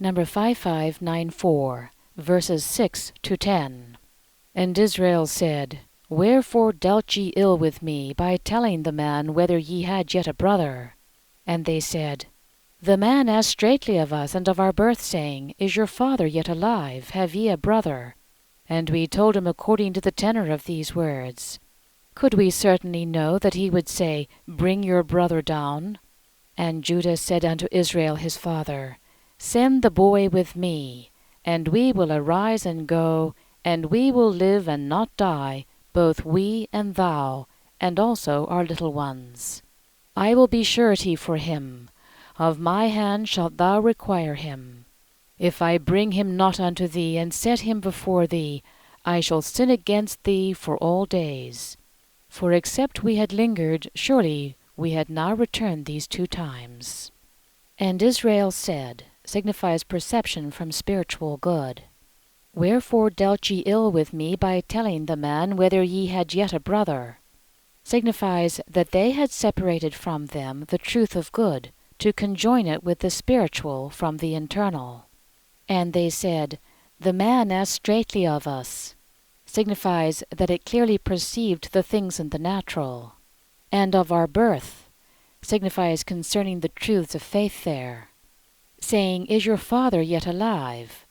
Number 5594, verses 6 to 10. And Israel said, Wherefore dealt ye ill with me, by telling the man whether ye had yet a brother? And they said, The man asked straitly of us and of our birth, saying, Is your father yet alive? Have ye a brother? And we told him according to the tenor of these words. Could we certainly know that he would say, Bring your brother down? And Judah said unto Israel his father, Send the boy with me, and we will arise and go, and we will live and not die, both we and thou, and also our little ones. I will be surety for him. Of my hand shalt thou require him. If I bring him not unto thee, and set him before thee, I shall sin against thee for all days. For except we had lingered, surely we had now returned these 2 times. And Israel said, signifies perception from spiritual good. Wherefore dealt ye ill with me, by telling the man whether ye had yet a brother? Signifies that they had separated from them the truth of good, to conjoin it with the spiritual from the internal. And they said, The man asked straitly of us. Signifies that it clearly perceived the things in the natural. And of our birth, signifies concerning the truths of faith there. Saying, Is your father yet alive?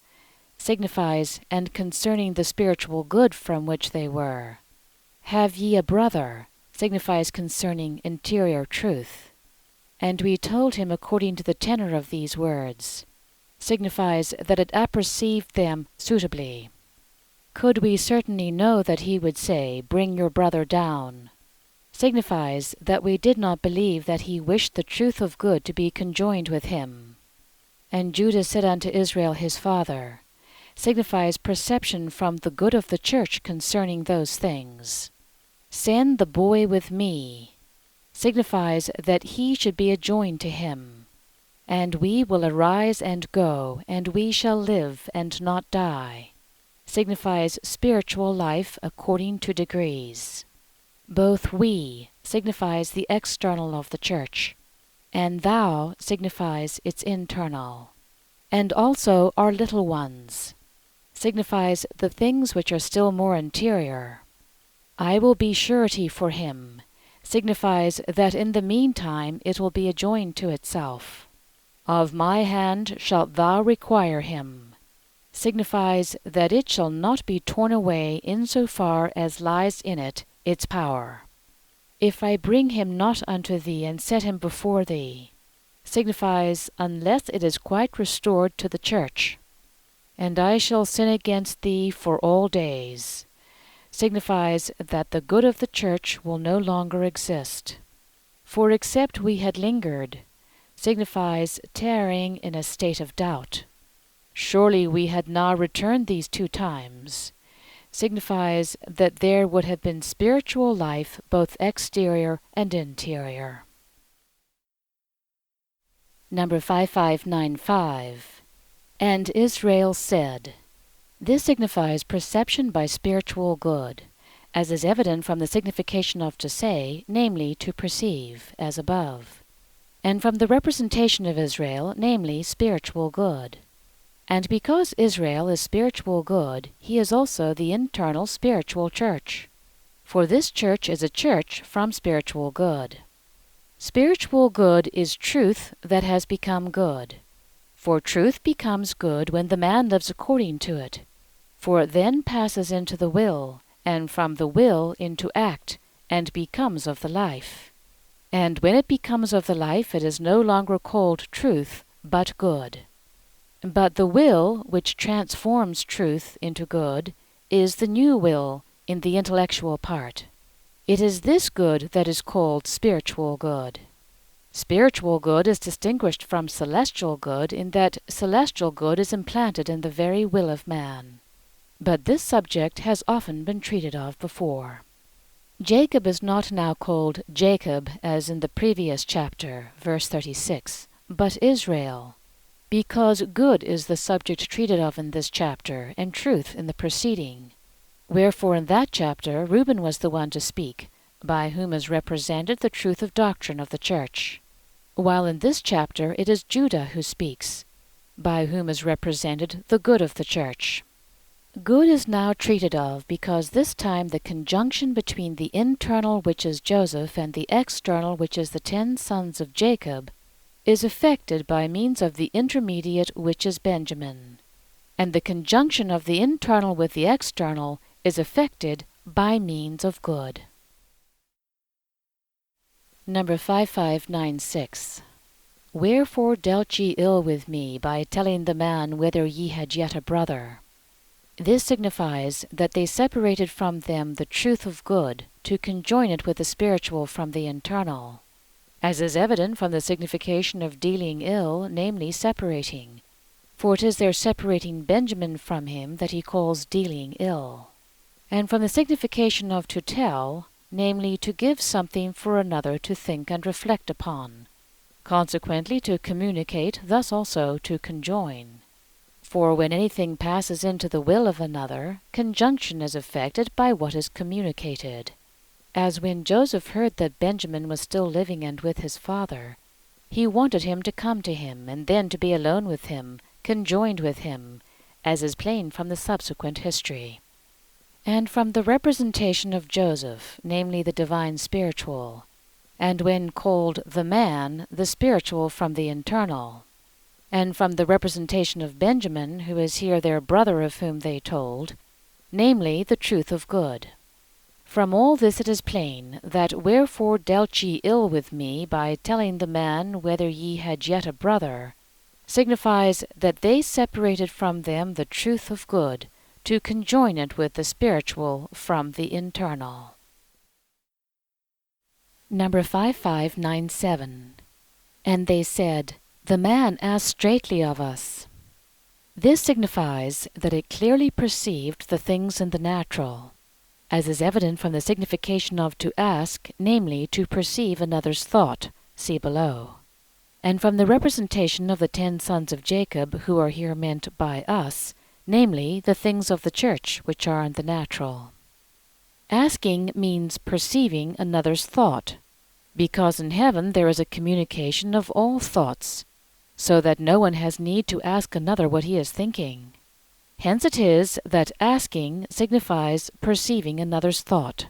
Signifies, and concerning the spiritual good from which they were. Have ye a brother? Signifies concerning interior truth. And we told him according to the tenor of these words. Signifies that it apperceived them suitably. Could we certainly know that he would say, Bring your brother down? Signifies that we did not believe that he wished the truth of good to be conjoined with him. And Judah said unto Israel his father, signifies perception from the good of the church concerning those things. Send the boy with me, signifies that he should be adjoined to him. And we will arise and go, and we shall live and not die, signifies spiritual life according to degrees. Both we signifies the external of the church, and thou signifies its internal. And also our little ones signifies the things which are still more interior. I will be surety for him signifies that in the meantime it will be adjoined to itself. Of my hand shalt thou require him signifies that it shall not be torn away in so far as lies in it its power. If I bring him not unto thee and set him before thee, signifies unless it is quite restored to the church. And I shall sin against thee for all days, signifies that the good of the church will no longer exist. For except we had lingered, signifies tarrying in a state of doubt. Surely we had now returned these 2 times, signifies that there would have been spiritual life both exterior and interior. Number 5595. And Israel said. This signifies perception by spiritual good, as is evident from the signification of to say, namely to perceive, as above, and from the representation of Israel, namely spiritual good. And because Israel is spiritual good, he is also the internal spiritual church. For this church is a church from spiritual good. Spiritual good is truth that has become good. For truth becomes good when the man lives according to it. For it then passes into the will, and from the will into act, and becomes of the life. And when it becomes of the life, it is no longer called truth, but good. But the will, which transforms truth into good, is the new will in the intellectual part. It is this good that is called spiritual good. Spiritual good is distinguished from celestial good in that celestial good is implanted in the very will of man. But this subject has often been treated of before. Jacob is not now called Jacob as in the previous chapter, verse 36, but Israel, because good is the subject treated of in this chapter, and truth in the preceding. Wherefore in that chapter Reuben was the one to speak, by whom is represented the truth of doctrine of the church, while in this chapter it is Judah who speaks, by whom is represented the good of the church. Good is now treated of because this time the conjunction between the internal, which is Joseph, and the external, which is the 10 sons of Jacob, is effected by means of the intermediate, which is Benjamin. And the conjunction of the internal with the external is effected by means of good. Number 5596. Wherefore dealt ye ill with me by telling the man whether ye had yet a brother? This signifies that they separated from them the truth of good, to conjoin it with the spiritual from the internal, as is evident from the signification of dealing ill, namely separating. For it is their separating Benjamin from him that he calls dealing ill. And from the signification of to tell, namely to give something for another to think and reflect upon, consequently to communicate, thus also to conjoin. For when anything passes into the will of another, conjunction is effected by what is communicated. As when Joseph heard that Benjamin was still living and with his father, he wanted him to come to him, and then to be alone with him, conjoined with him, as is plain from the subsequent history. And from the representation of Joseph, namely the divine spiritual, and when called the man, the spiritual from the internal, and from the representation of Benjamin, who is here their brother of whom they told, namely the truth of good. From all this it is plain that wherefore dealt ye ill with me by telling the man whether ye had yet a brother, signifies that they separated from them the truth of good, to conjoin it with the spiritual from the internal. Number 5597. And they said, the man asked straitly of us. This signifies that it clearly perceived the things in the natural, as is evident from the signification of to ask, namely to perceive another's thought, see below, and from the representation of the 10 sons of Jacob, who are here meant by us, namely the things of the church which are in the natural. Asking means perceiving another's thought, because in heaven there is a communication of all thoughts, so that no one has need to ask another what he is thinking. Hence it is that asking signifies perceiving another's thought,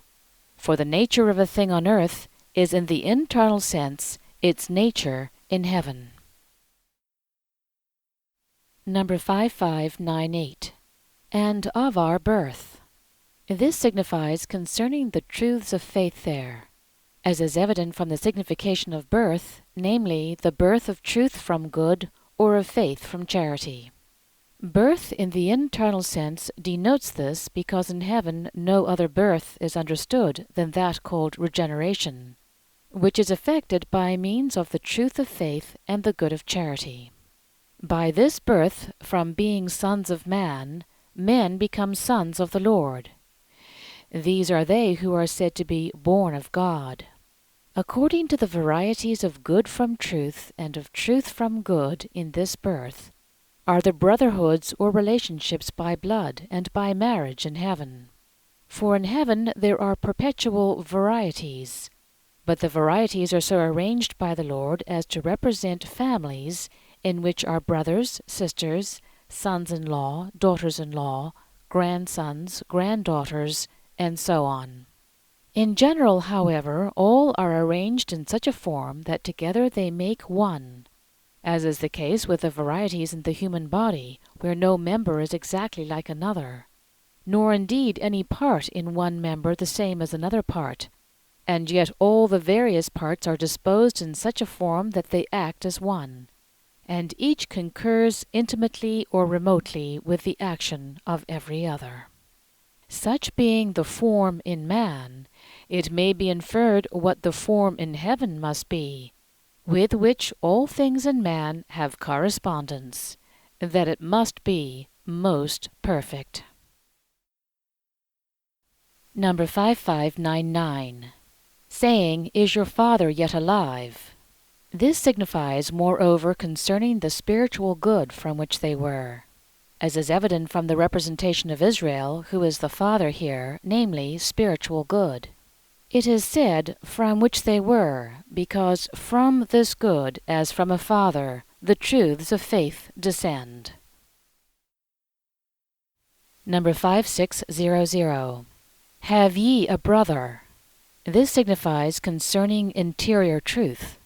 for the nature of a thing on earth is in the internal sense its nature in heaven. Number 5598. And of our birth. This signifies concerning the truths of faith there, as is evident from the signification of birth, namely the birth of truth from good, or of faith from charity. Birth in the internal sense denotes this because in heaven no other birth is understood than that called regeneration, which is effected by means of the truth of faith and the good of charity. By this birth, from being sons of man, men become sons of the Lord. These are they who are said to be born of God. According to the varieties of good from truth and of truth from good in this birth, are the brotherhoods or relationships by blood and by marriage in heaven. For in heaven there are perpetual varieties, but the varieties are so arranged by the Lord as to represent families in which are brothers, sisters, sons-in-law, daughters-in-law, grandsons, granddaughters, and so on. In general, however, all are arranged in such a form that together they make one, as is the case with the varieties in the human body, where no member is exactly like another, nor indeed any part in one member the same as another part, and yet all the various parts are disposed in such a form that they act as one, and each concurs intimately or remotely with the action of every other. Such being the form in man, it may be inferred what the form in heaven must be, with which all things in man have correspondence, that it must be most perfect. Number 5599. Saying, is your father yet alive? This signifies, moreover, concerning the spiritual good from which they were, as is evident from the representation of Israel, who is the father here, namely spiritual good. It is said, from which they were, because from this good, as from a father, the truths of faith descend. Number 5600. Have ye a brother? This signifies concerning interior truth,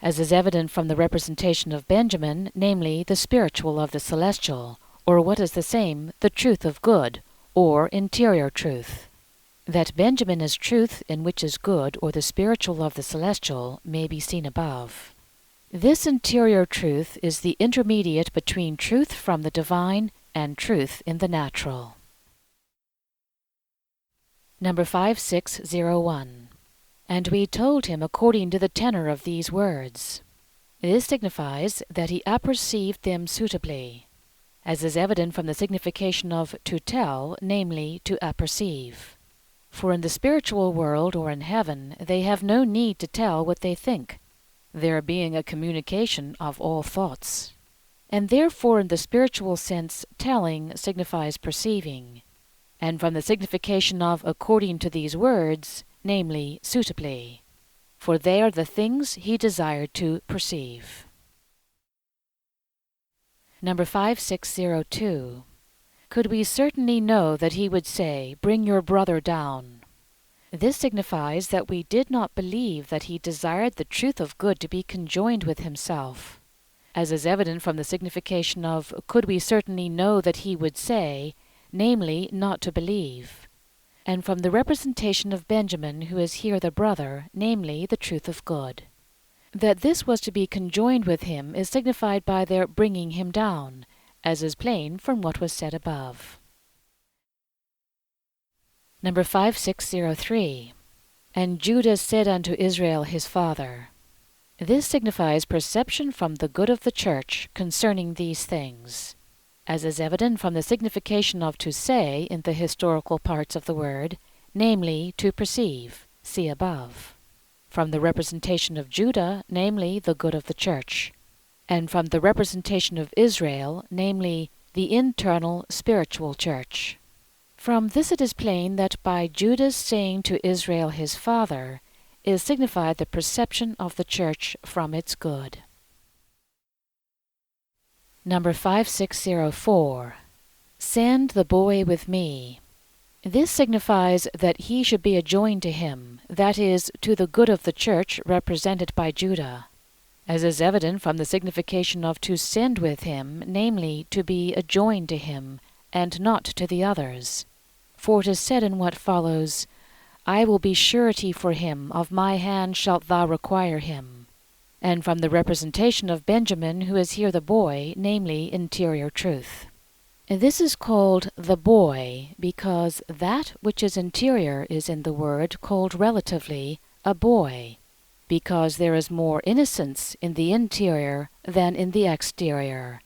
as is evident from the representation of Benjamin, namely the spiritual of the celestial, or what is the same, the truth of good, or interior truth. That Benjamin is truth in which is good, or the spiritual of the celestial, may be seen above. This interior truth is the intermediate between truth from the divine and truth in the natural. Number 5601. And we told him according to the tenor of these words. This signifies that he apperceived them suitably, as is evident from the signification of to tell, namely to apperceive. For in the spiritual world or in heaven they have no need to tell what they think, there being a communication of all thoughts. And therefore in the spiritual sense telling signifies perceiving, and from the signification of according to these words, namely suitably, for they are the things he desired to perceive. Number 5602. Could we certainly know that he would say, Bring your brother down? This signifies that we did not believe that he desired the truth of good to be conjoined with himself, as is evident from the signification of could we certainly know that he would say, namely not to believe, and from the representation of Benjamin, who is here the brother, namely the truth of good. That this was to be conjoined with him is signified by their bringing him down, as is plain from what was said above. Number 5603. And Judah said unto Israel his father. This signifies perception from the good of the church concerning these things, as is evident from the signification of to say in the historical parts of the word, namely to perceive, see above, from the representation of Judah, namely the good of the church, and from the representation of Israel, namely the internal spiritual church. From this it is plain that by Judah's saying to Israel his father is signified the perception of the church from its good. Number 5604. Send the boy with me. This signifies that he should be adjoined to him, that is, to the good of the church represented by Judah, as is evident from the signification of to send with him, namely to be adjoined to him, and not to the others. For it is said in what follows, I will be surety for him, of my hand shalt thou require him. And from the representation of Benjamin, who is here the boy, namely interior truth. This is called the boy, because that which is interior is in the word called relatively a boy, because there is more innocence in the interior than in the exterior,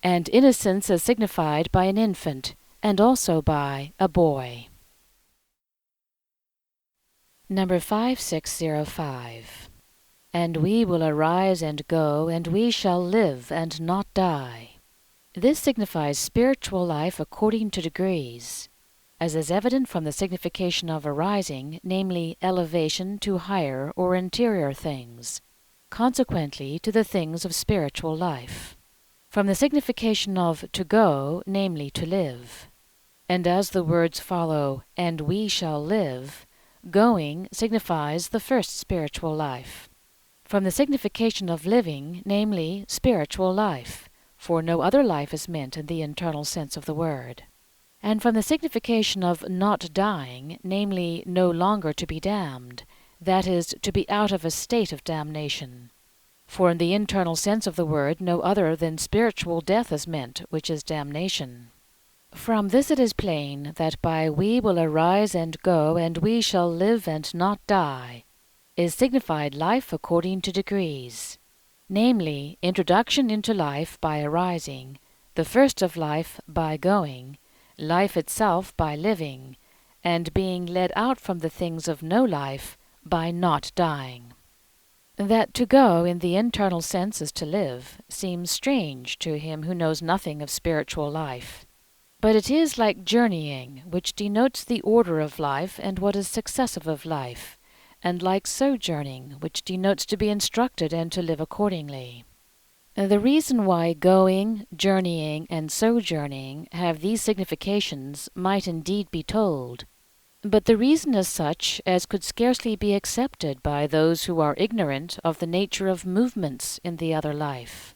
and innocence is signified by an infant, and also by a boy. Number 5605. And we will arise and go, and we shall live and not die. This signifies spiritual life according to degrees, as is evident from the signification of arising, namely elevation to higher or interior things, consequently to the things of spiritual life. From the signification of to go, namely to live. And as the words follow, and we shall live, going signifies the first spiritual life. From the signification of living, namely spiritual life, for no other life is meant in the internal sense of the word. And from the signification of not dying, namely no longer to be damned, that is, to be out of a state of damnation. For in the internal sense of the word no other than spiritual death is meant, which is damnation. From this it is plain that by we will arise and go, and we shall live and not die, is signified life according to degrees, namely introduction into life by arising, the first of life by going, life itself by living, and being led out from the things of no life by not dying. That to go in the internal sense is to live seems strange to him who knows nothing of spiritual life. But it is like journeying, which denotes the order of life and what is successive of life, and like sojourning, which denotes to be instructed and to live accordingly. The reason why going, journeying, and sojourning have these significations might indeed be told, but the reason is such as could scarcely be accepted by those who are ignorant of the nature of movements in the other life.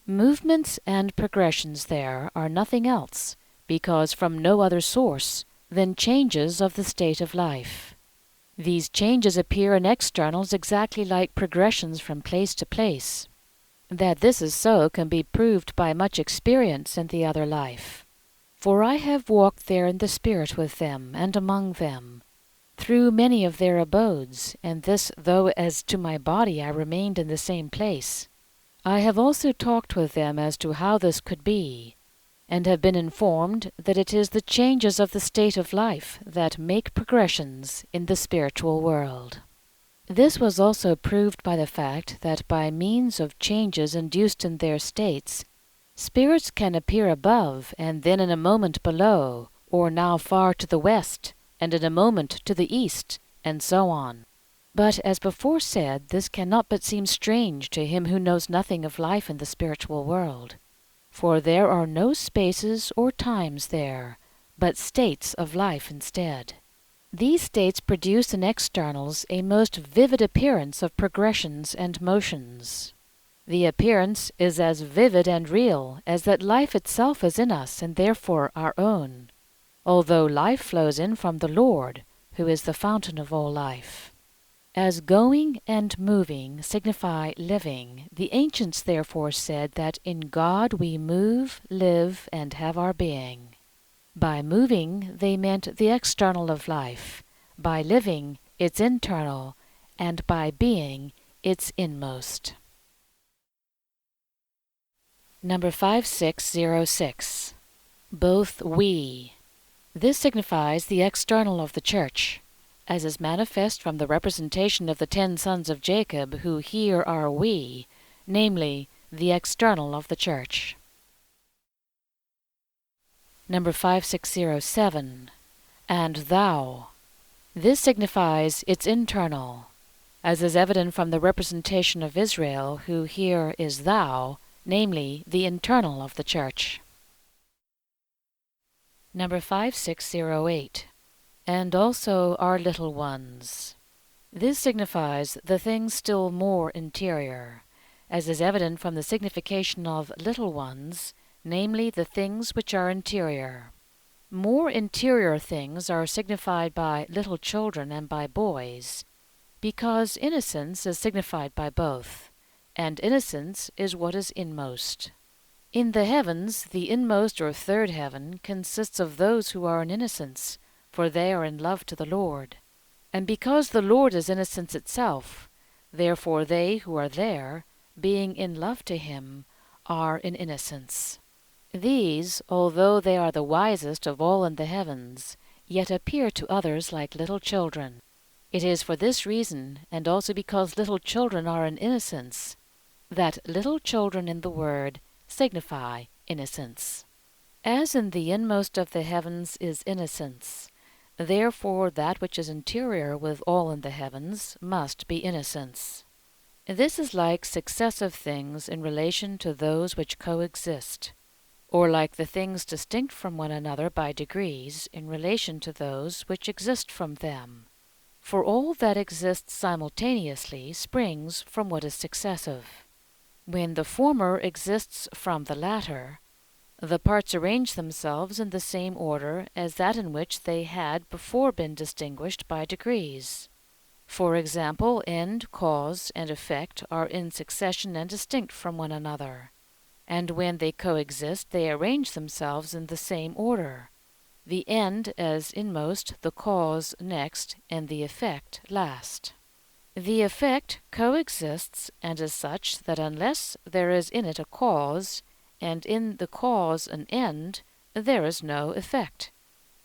Movements and progressions there are nothing else, because from no other source than changes of the state of life. These changes appear in externals exactly like progressions from place to place. That this is so can be proved by much experience in the other life. For I have walked there in the spirit with them and among them, through many of their abodes, and this though as to my body I remained in the same place. I have also talked with them as to how this could be, and have been informed that it is the changes of the state of life that make progressions in the spiritual world. This was also proved by the fact that by means of changes induced in their states, spirits can appear above and then in a moment below, or now far to the west, and in a moment to the east, and so on. But as before said, this cannot but seem strange to him who knows nothing of life in the spiritual world. For there are no spaces or times there, but states of life instead. These states produce in externals a most vivid appearance of progressions and motions. The appearance is as vivid and real as that life itself is in us and therefore our own, although life flows in from the Lord, who is the fountain of all life. As going and moving signify living, the ancients therefore said that in God we move, live, and have our being. By moving they meant the external of life, by living its internal, and by being its inmost. Number 5606. Both we. This signifies the external of the church, as is manifest from the representation of the 10 sons of Jacob, who here are we, namely, the external of the church. Number 5607. And thou. This signifies its internal, as is evident from the representation of Israel, who here is thou, namely, the internal of the church. Number 5608. And also our little ones. This signifies the things still more interior, as is evident from the signification of little ones, namely the things which are interior. More interior things are signified by little children and by boys, because innocence is signified by both, and innocence is what is inmost. In the heavens, the inmost or third heaven consists of those who are in innocence, for they are in love to the Lord. And because the Lord is innocence itself, therefore they who are there, being in love to him, are in innocence. These, although they are the wisest of all in the heavens, yet appear to others like little children. It is for this reason, and also because little children are in innocence, that little children in the word signify innocence. As in the inmost of the heavens is innocence, therefore that which is interior with all in the heavens must be innocence. This is like successive things in relation to those which coexist, or like the things distinct from one another by degrees in relation to those which exist from them. For all that exists simultaneously springs from what is successive. When the former exists from the latter, the parts arrange themselves in the same order as that in which they had before been distinguished by degrees. For example, end, cause, and effect are in succession and distinct from one another, and when they coexist they arrange themselves in the same order, the end as inmost, the cause next, and the effect last. The effect coexists and is such that unless there is in it a cause, and in the cause an end, there is no effect.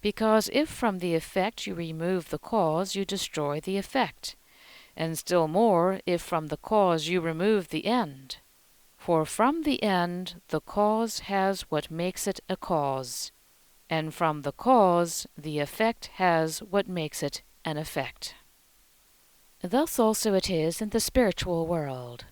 Because if from the effect you remove the cause, you destroy the effect, and still more if from the cause you remove the end. For from the end the cause has what makes it a cause, and from the cause the effect has what makes it an effect. Thus also it is in the spiritual world.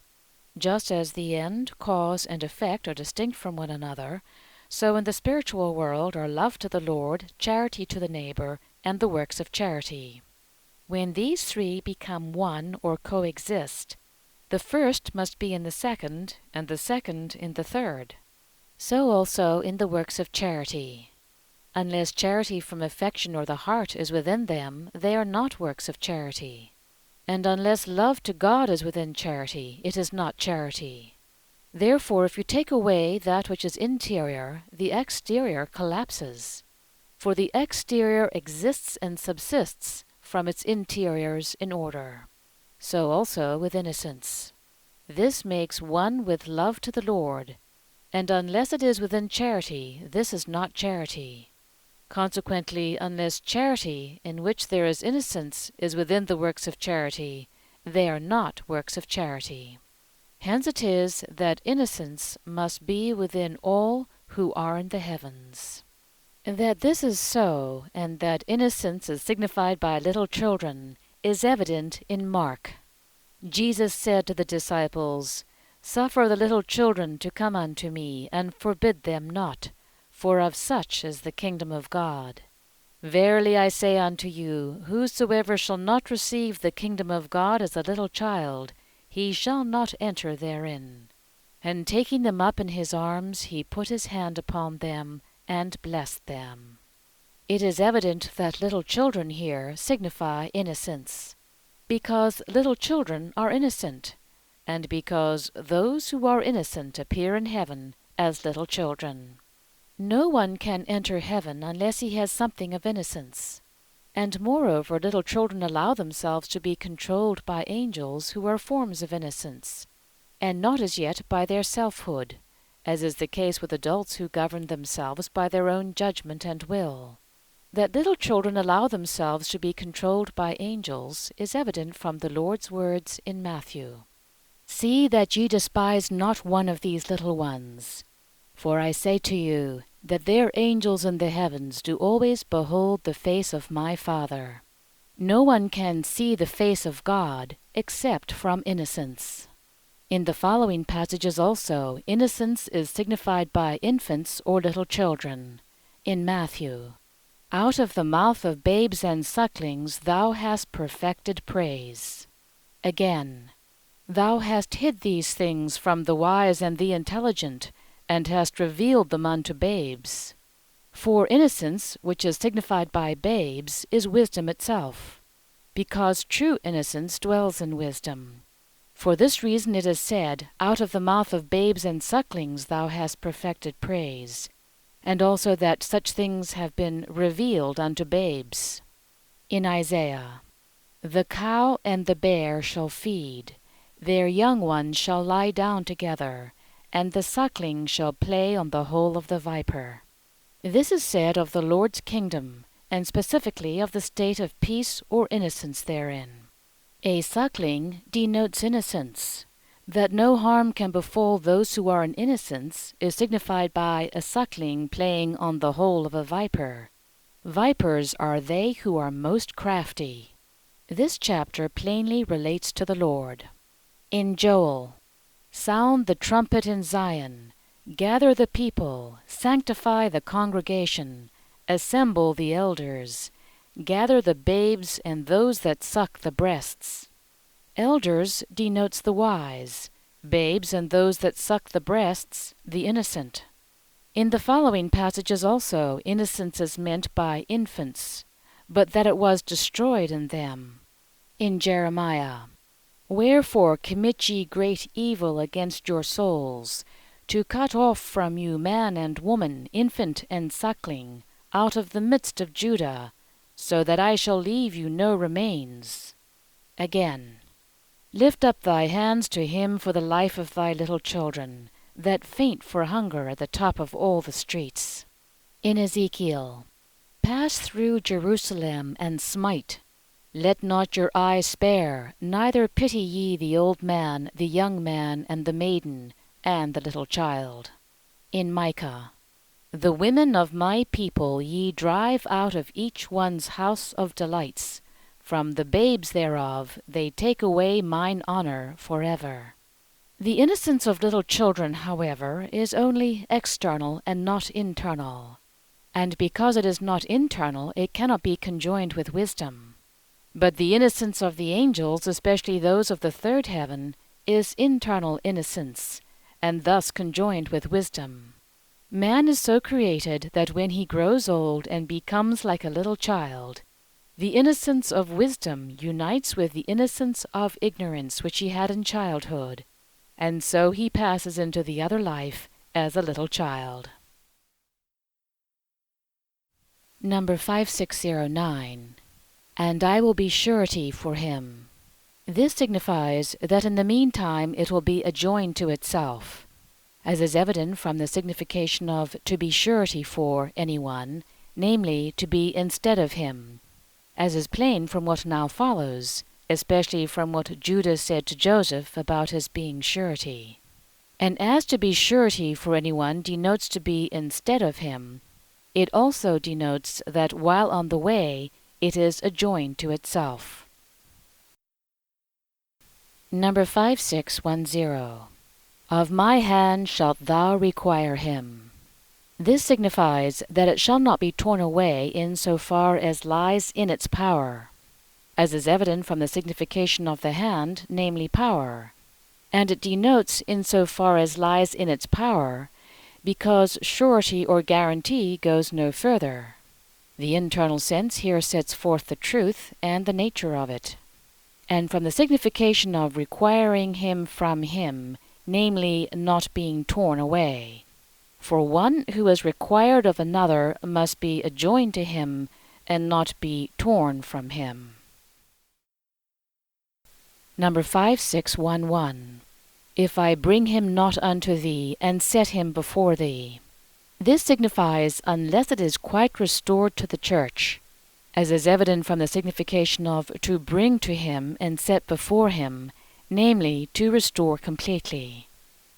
Just as the end, cause, and effect are distinct from one another, so in the spiritual world are love to the Lord, charity to the neighbor, and the works of charity. When these three become one or coexist, the first must be in the second, and the second in the third. So also in the works of charity. Unless charity from affection or the heart is within them, they are not works of charity. And unless love to God is within charity, it is not charity. Therefore, if you take away that which is interior, the exterior collapses. For the exterior exists and subsists from its interiors in order. So also with innocence. This makes one with love to the Lord, and unless it is within charity, this is not charity. Consequently, unless charity, in which there is innocence, is within the works of charity, they are not works of charity. Hence it is that innocence must be within all who are in the heavens. That this is so, and that innocence is signified by little children, is evident in Mark. Jesus said to the disciples, "Suffer the little children to come unto me, and forbid them not, for of such is the kingdom of God. Verily I say unto you, whosoever shall not receive the kingdom of God as a little child, he shall not enter therein." And taking them up in his arms, he put his hand upon them, and blessed them. It is evident that little children here signify innocence, because little children are innocent, and because those who are innocent appear in heaven as little children. No one can enter heaven unless he has something of innocence. And moreover, little children allow themselves to be controlled by angels who are forms of innocence, and not as yet by their selfhood, as is the case with adults who govern themselves by their own judgment and will. That little children allow themselves to be controlled by angels is evident from the Lord's words in Matthew. "See that ye despise not one of these little ones. For I say to you, that their angels in the heavens do always behold the face of my Father. No one can see the face of God except from innocence." In the following passages also, innocence is signified by infants or little children. In Matthew, "Out of the mouth of babes and sucklings thou hast perfected praise." Again, "Thou hast hid these things from the wise and the intelligent, and hast revealed them unto babes." For innocence, which is signified by babes, is wisdom itself, because true innocence dwells in wisdom. For this reason it is said, "Out of the mouth of babes and sucklings thou hast perfected praise," and also that such things have been revealed unto babes. In Isaiah, "The cow and the bear shall feed, their young ones shall lie down together, and the suckling shall play on the hole of the viper." This is said of the Lord's kingdom, and specifically of the state of peace or innocence therein. A suckling denotes innocence. That no harm can befall those who are in innocence is signified by a suckling playing on the hole of a viper. Vipers are they who are most crafty. This chapter plainly relates to the Lord. In Joel, "Sound the trumpet in Zion, gather the people, sanctify the congregation, assemble the elders, gather the babes and those that suck the breasts." Elders denotes the wise, babes and those that suck the breasts, the innocent. In the following passages also, innocence is meant by infants, but that it was destroyed in them. In Jeremiah, "Wherefore commit ye great evil against your souls, to cut off from you man and woman, infant and suckling, out of the midst of Judah, so that I shall leave you no remains." Again, "Lift up thy hands to him for the life of thy little children, that faint for hunger at the top of all the streets." In Ezekiel, "Pass through Jerusalem and smite. Let not your eye spare, neither pity ye the old man, the young man, and the maiden, and the little child." In Micah, "The women of my people ye drive out of each one's house of delights. From the babes thereof they take away mine honor forever." The innocence of little children, however, is only external and not internal, and because it is not internal, it cannot be conjoined with wisdom. But the innocence of the angels, especially those of the third heaven, is internal innocence, and thus conjoined with wisdom. Man is so created that when he grows old and becomes like a little child, the innocence of wisdom unites with the innocence of ignorance which he had in childhood, and so he passes into the other life as a little child. Number 5609. And I will be surety for him. This signifies that in the meantime it will be adjoined to itself, as is evident from the signification of to be surety for anyone, namely to be instead of him, as is plain from what now follows, especially from what Judah said to Joseph about his being surety. And as to be surety for anyone denotes to be instead of him, it also denotes that while on the way, it is adjoined to itself. Number 5610. Of my hand shalt thou require him. This signifies that it shall not be torn away in so far as lies in its power, as is evident from the signification of the hand, namely power, and it denotes in so far as lies in its power, because surety or guarantee goes no further. The internal sense here sets forth the truth and the nature of it. And from the signification of requiring him from him, namely not being torn away. For one who is required of another must be adjoined to him and not be torn from him. Number 5611. If I bring him not unto thee, and set him before thee. This signifies unless it is quite restored to the church, as is evident from the signification of to bring to him and set before him, namely to restore completely,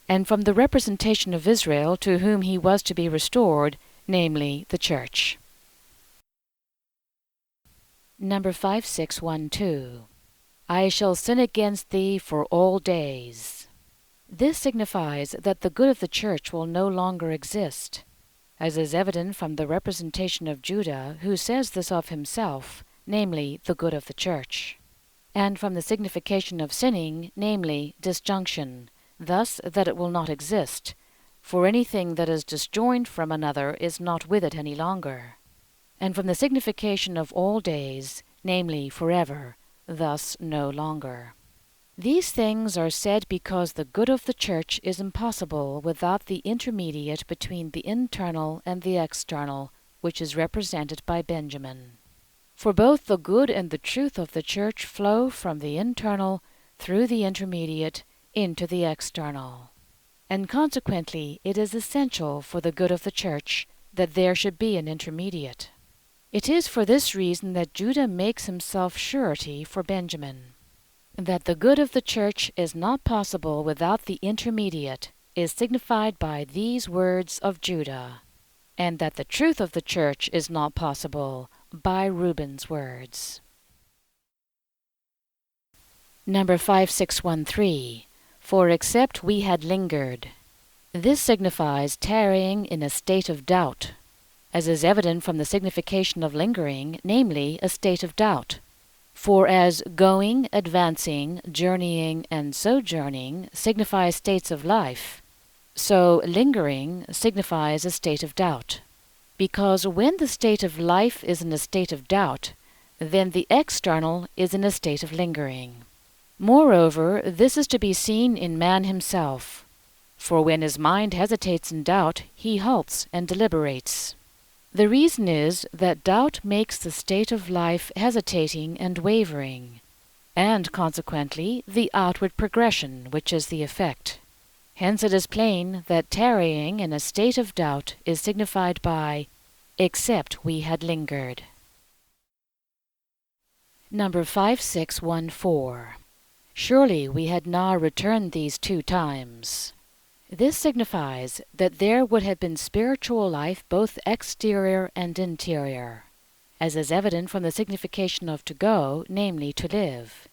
and from the representation of Israel to whom he was to be restored, namely the church. Number 5612. I shall sin against thee for all days. This signifies that the good of the church will no longer exist, as is evident from the representation of Judah, who says this of himself, namely the good of the church, and from the signification of sinning, namely disjunction, thus that it will not exist, for anything that is disjoined from another is not with it any longer, and from the signification of all days, namely forever, thus no longer. These things are said because the good of the church is impossible without the intermediate between the internal and the external, which is represented by Benjamin. For both the good and the truth of the church flow from the internal through the intermediate into the external. And consequently it is essential for the good of the church that there should be an intermediate. It is for this reason that Judah makes himself surety for Benjamin. That the good of the church is not possible without the intermediate is signified by these words of Judah, and that the truth of the church is not possible by Reuben's words. Number 5613. For except we had lingered. This signifies tarrying in a state of doubt, as is evident from the signification of lingering, namely a state of doubt. For as going, advancing, journeying, and sojourning signify states of life, so lingering signifies a state of doubt. Because when the state of life is in a state of doubt, then the external is in a state of lingering. Moreover, this is to be seen in man himself. For when his mind hesitates in doubt, he halts and deliberates. The reason is that doubt makes the state of life hesitating and wavering, and consequently the outward progression which is the effect. Hence it is plain that tarrying in a state of doubt is signified by, except we had lingered. Number 5614. Surely we had now returned these 2 times. This signifies that there would have been spiritual life both exterior and interior, as is evident from the signification of to go, namely to live.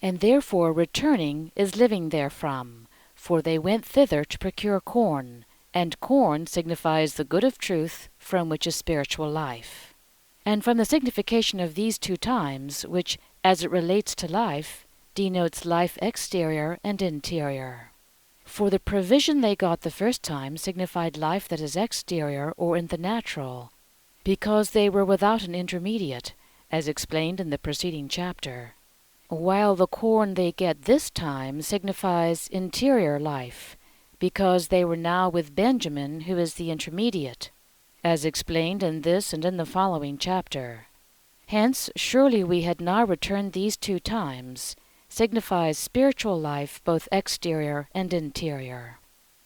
And therefore returning is living therefrom, for they went thither to procure corn, and corn signifies the good of truth, from which is spiritual life. And from the signification of these two times, which, as it relates to life, denotes life exterior and interior. For the provision they got the first time signified life that is exterior or in the natural, because they were without an intermediate, as explained in the preceding chapter, while the corn they get this time signifies interior life, because they were now with Benjamin, who is the intermediate, as explained in this and in the following chapter. Hence, surely we had now returned these two times, signifies spiritual life both exterior and interior.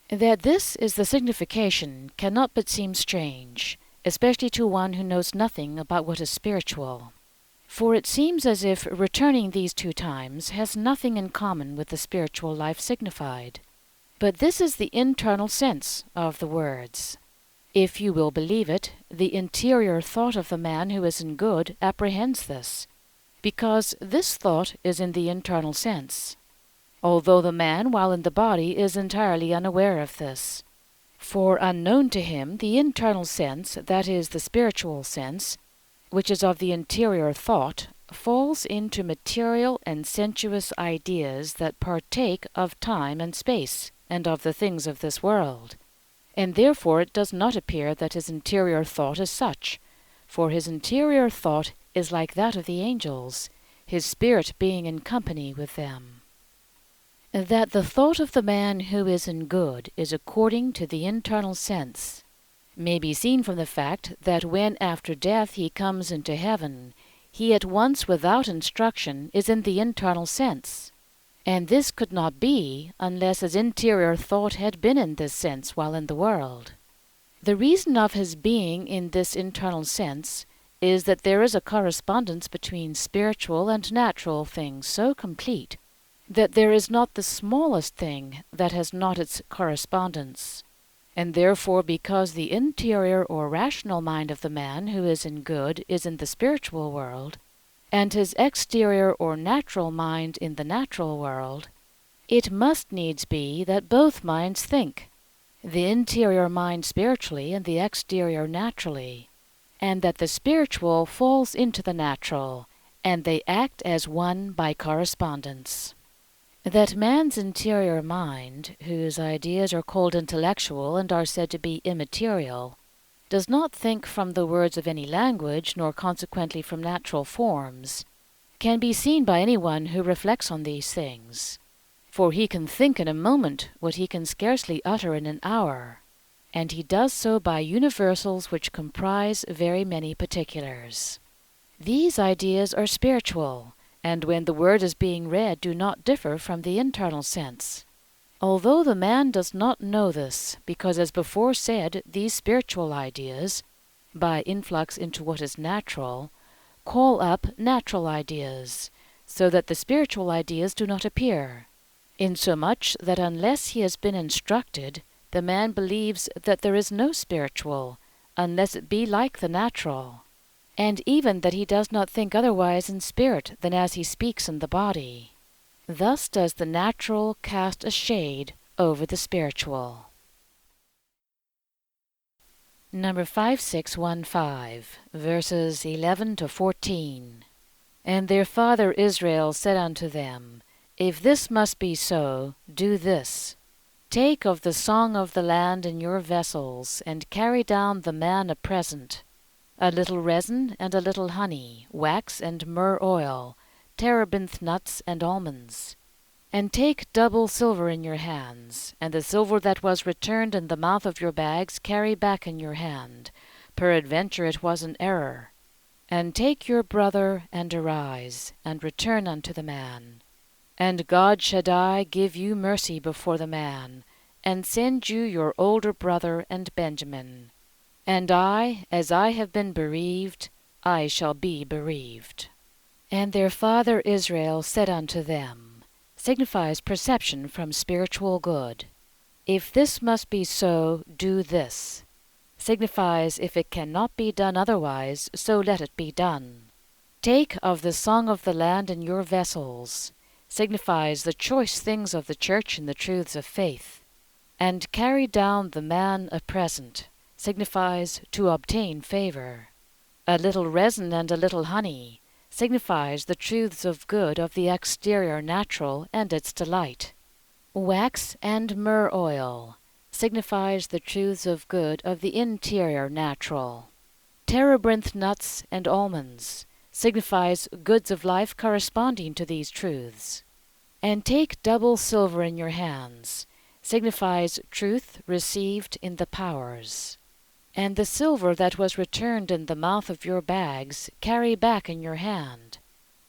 That this is the signification cannot but seem strange, especially to one who knows nothing about what is spiritual. For it seems as if returning these two times has nothing in common with the spiritual life signified. But this is the internal sense of the words. If you will believe it, the interior thought of the man who is in good apprehends this, because this thought is in the internal sense, although the man while in the body is entirely unaware of this. For unknown to him the internal sense, that is the spiritual sense, which is of the interior thought, falls into material and sensuous ideas that partake of time and space, and of the things of this world. And therefore it does not appear that his interior thought is such, for his interior thought is like that of the angels, his spirit being in company with them. That the thought of the man who is in good is according to the internal sense may be seen from the fact that when after death he comes into heaven, he at once without instruction is in the internal sense. And this could not be unless his interior thought had been in this sense while in the world. The reason of his being in this internal sense is that there is a correspondence between spiritual and natural things so complete that there is not the smallest thing that has not its correspondence. And therefore, because the interior or rational mind of the man who is in good is in the spiritual world, and his exterior or natural mind in the natural world, it must needs be that both minds think, the interior mind spiritually and the exterior naturally, and that the spiritual falls into the natural, and they act as one by correspondence. That man's interior mind, whose ideas are called intellectual and are said to be immaterial, does not think from the words of any language, nor consequently from natural forms, can be seen by anyone who reflects on these things. For he can think in a moment what he can scarcely utter in an hour, and he does so by universals which comprise very many particulars. These ideas are spiritual, and when the word is being read do not differ from the internal sense. Although the man does not know this, because as before said, these spiritual ideas, by influx into what is natural, call up natural ideas, so that the spiritual ideas do not appear, insomuch that unless he has been instructed, the man believes that there is no spiritual, unless it be like the natural, and even that he does not think otherwise in spirit than as he speaks in the body. Thus does the natural cast a shade over the spiritual. Number 5615, verses 11 to 14. And their father Israel said unto them, If this must be so, do this. Take of the song of the land in your vessels, and carry down the man a present, a little resin and a little honey, wax and myrrh oil, terebinth nuts and almonds. And take double silver in your hands, and the silver that was returned in the mouth of your bags carry back in your hand, peradventure it was an error. And take your brother, and arise, and return unto the man. And God Shaddai give you mercy before the man, and send you your older brother and Benjamin. And I, as I have been bereaved, I shall be bereaved. And their father Israel said unto them, signifies perception from spiritual good. If this must be so, do this. Signifies if it cannot be done otherwise, so let it be done. Take of the song of the land in your vessels. signifies the choice things of the church and the truths of faith. And carry down the man a present, signifies to obtain favor. A little resin and a little honey signifies the truths of good of the exterior natural and its delight. Wax and myrrh oil signifies the truths of good of the interior natural. Terebinth nuts and almonds signifies goods of life corresponding to these truths. And take double silver in your hands signifies truth received in the powers. And the silver that was returned in the mouth of your bags carry back in your hand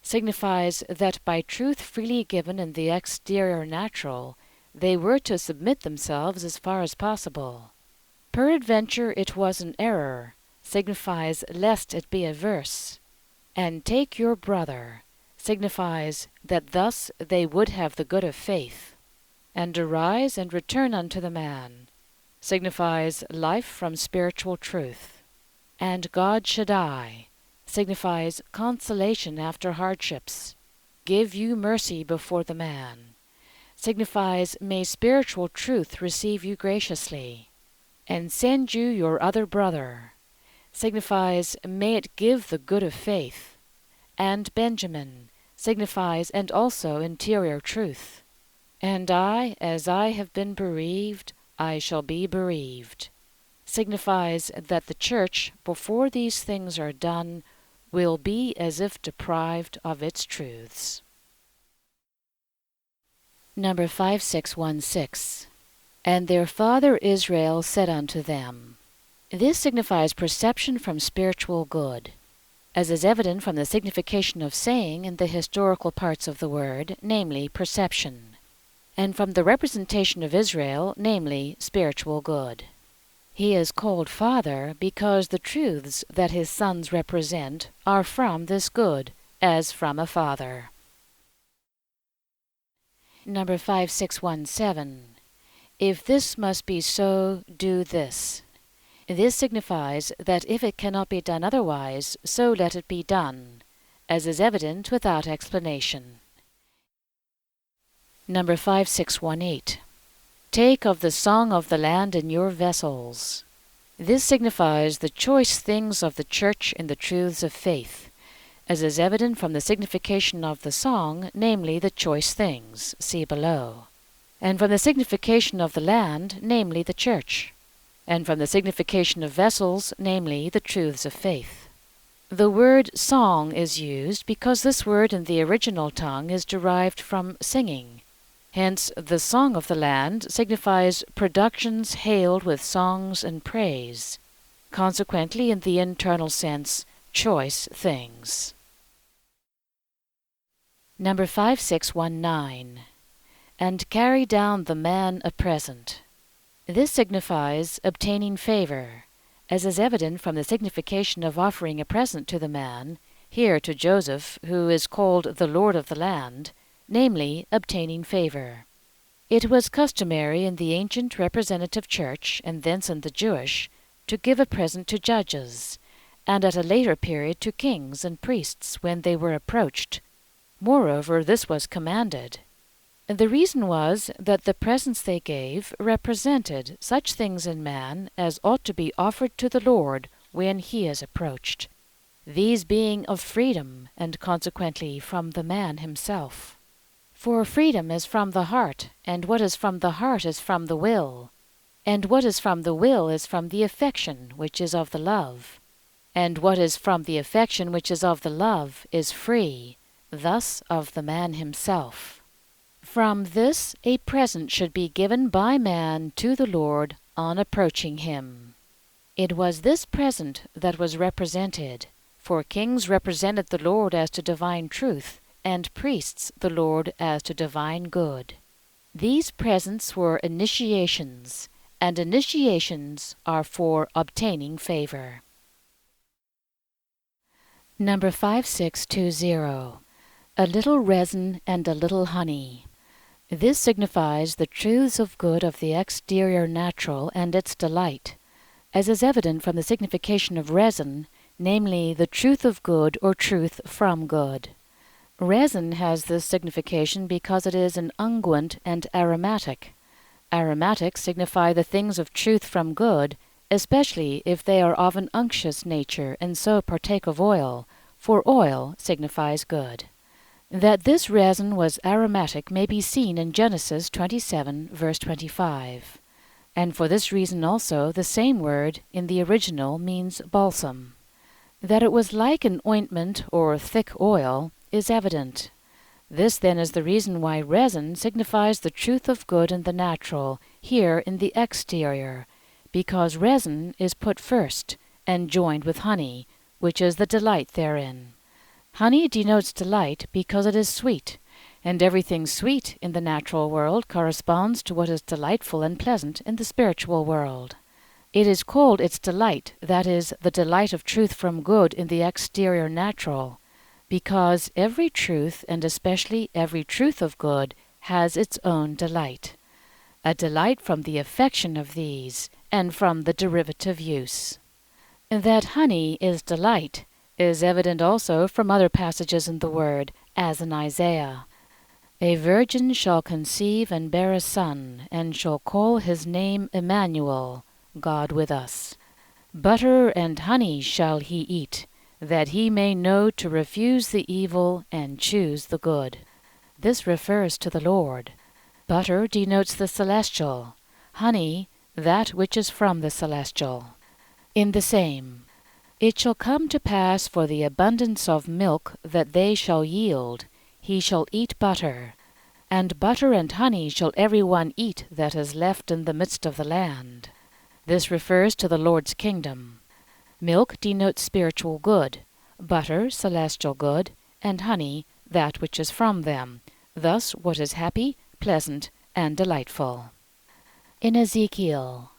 signifies that by truth freely given in the exterior natural, they were to submit themselves as far as possible. Peradventure it was an error signifies lest it be averse. And take your brother signifies that thus they would have the good of faith. And arise and return unto the man signifies life from spiritual truth. And God Shaddai signifies consolation after hardships. Give you mercy before the man signifies may spiritual truth receive you graciously. And send you your other brother signifies may it give the good of faith. And Benjamin signifies and also interior truth. And I, as I have been bereaved, I shall be bereaved, signifies that the church, before these things are done, will be as if deprived of its truths. Number 5616. And their father Israel said unto them. This signifies perception from spiritual good, as is evident from the signification of saying in the historical parts of the word, namely perception, and from the representation of Israel, namely spiritual good. He is called Father because the truths that his sons represent are from this good, as from a father. Number 5617. If this must be so, do this. This signifies that if it cannot be done otherwise, so let it be done, as is evident without explanation. Number 5618. Take of the song of the land in your vessels. This signifies the choice things of the church in the truths of faith, as is evident from the signification of the song, namely the choice things, see below, and from the signification of the land, namely the church, and from the signification of vessels, namely the truths of faith. The word song is used because this word in the original tongue is derived from singing. Hence, the song of the land signifies productions hailed with songs and praise. Consequently, in the internal sense, choice things. Number 5619. And carry down the man a present. This signifies obtaining favor, as is evident from the signification of offering a present to the man, here to Joseph, who is called the Lord of the land, namely, obtaining favor. It was customary in the ancient representative church, and thence in the Jewish, to give a present to judges, and at a later period to kings and priests when they were approached. Moreover, this was commanded. The reason was that the presents they gave represented such things in man as ought to be offered to the Lord when he is approached, these being of freedom, and consequently from the man himself. For freedom is from the heart, and what is from the heart is from the will, and what is from the will is from the affection which is of the love, and what is from the affection which is of the love is free, thus of the man himself. From this a present should be given by man to the Lord on approaching him. It was this present that was represented, for kings represented the Lord as to divine truth, and priests the Lord as to divine good. These presents were initiations, and initiations are for obtaining favor. Number 5620. A little resin and a little honey. This signifies the truths of good of the exterior natural and its delight, as is evident from the signification of resin, namely the truth of good or truth from good. Resin has this signification because it is an unguent and aromatic. Aromatics signify the things of truth from good, especially if they are of an unctuous nature and so partake of oil, for oil signifies good. That this resin was aromatic may be seen in Genesis 27, verse 25. And for this reason also the same word in the original means balsam. That it was like an ointment or thick oil is evident. This then is the reason why resin signifies the truth of good and the natural, here in the exterior, because resin is put first, and joined with honey, which is the delight therein. Honey denotes delight because it is sweet, and everything sweet in the natural world corresponds to what is delightful and pleasant in the spiritual world. It is called its delight, that is, the delight of truth from good in the exterior natural, because every truth, and especially every truth of good, has its own delight. A delight from the affection of these, and from the derivative use. That honey is delight is evident also from other passages in the Word, as in Isaiah. A virgin shall conceive and bear a son, and shall call his name Emmanuel, God with us. Butter and honey shall he eat, that he may know to refuse the evil and choose the good. This refers to the Lord. Butter denotes the celestial, honey that which is from the celestial. In the same, it shall come to pass for the abundance of milk that they shall yield, he shall eat butter, and butter and honey shall every one eat that is left in the midst of the land. This refers to the Lord's kingdom. Milk denotes spiritual good, butter celestial good, and honey that which is from them, thus what is happy, pleasant, and delightful. In Ezekiel,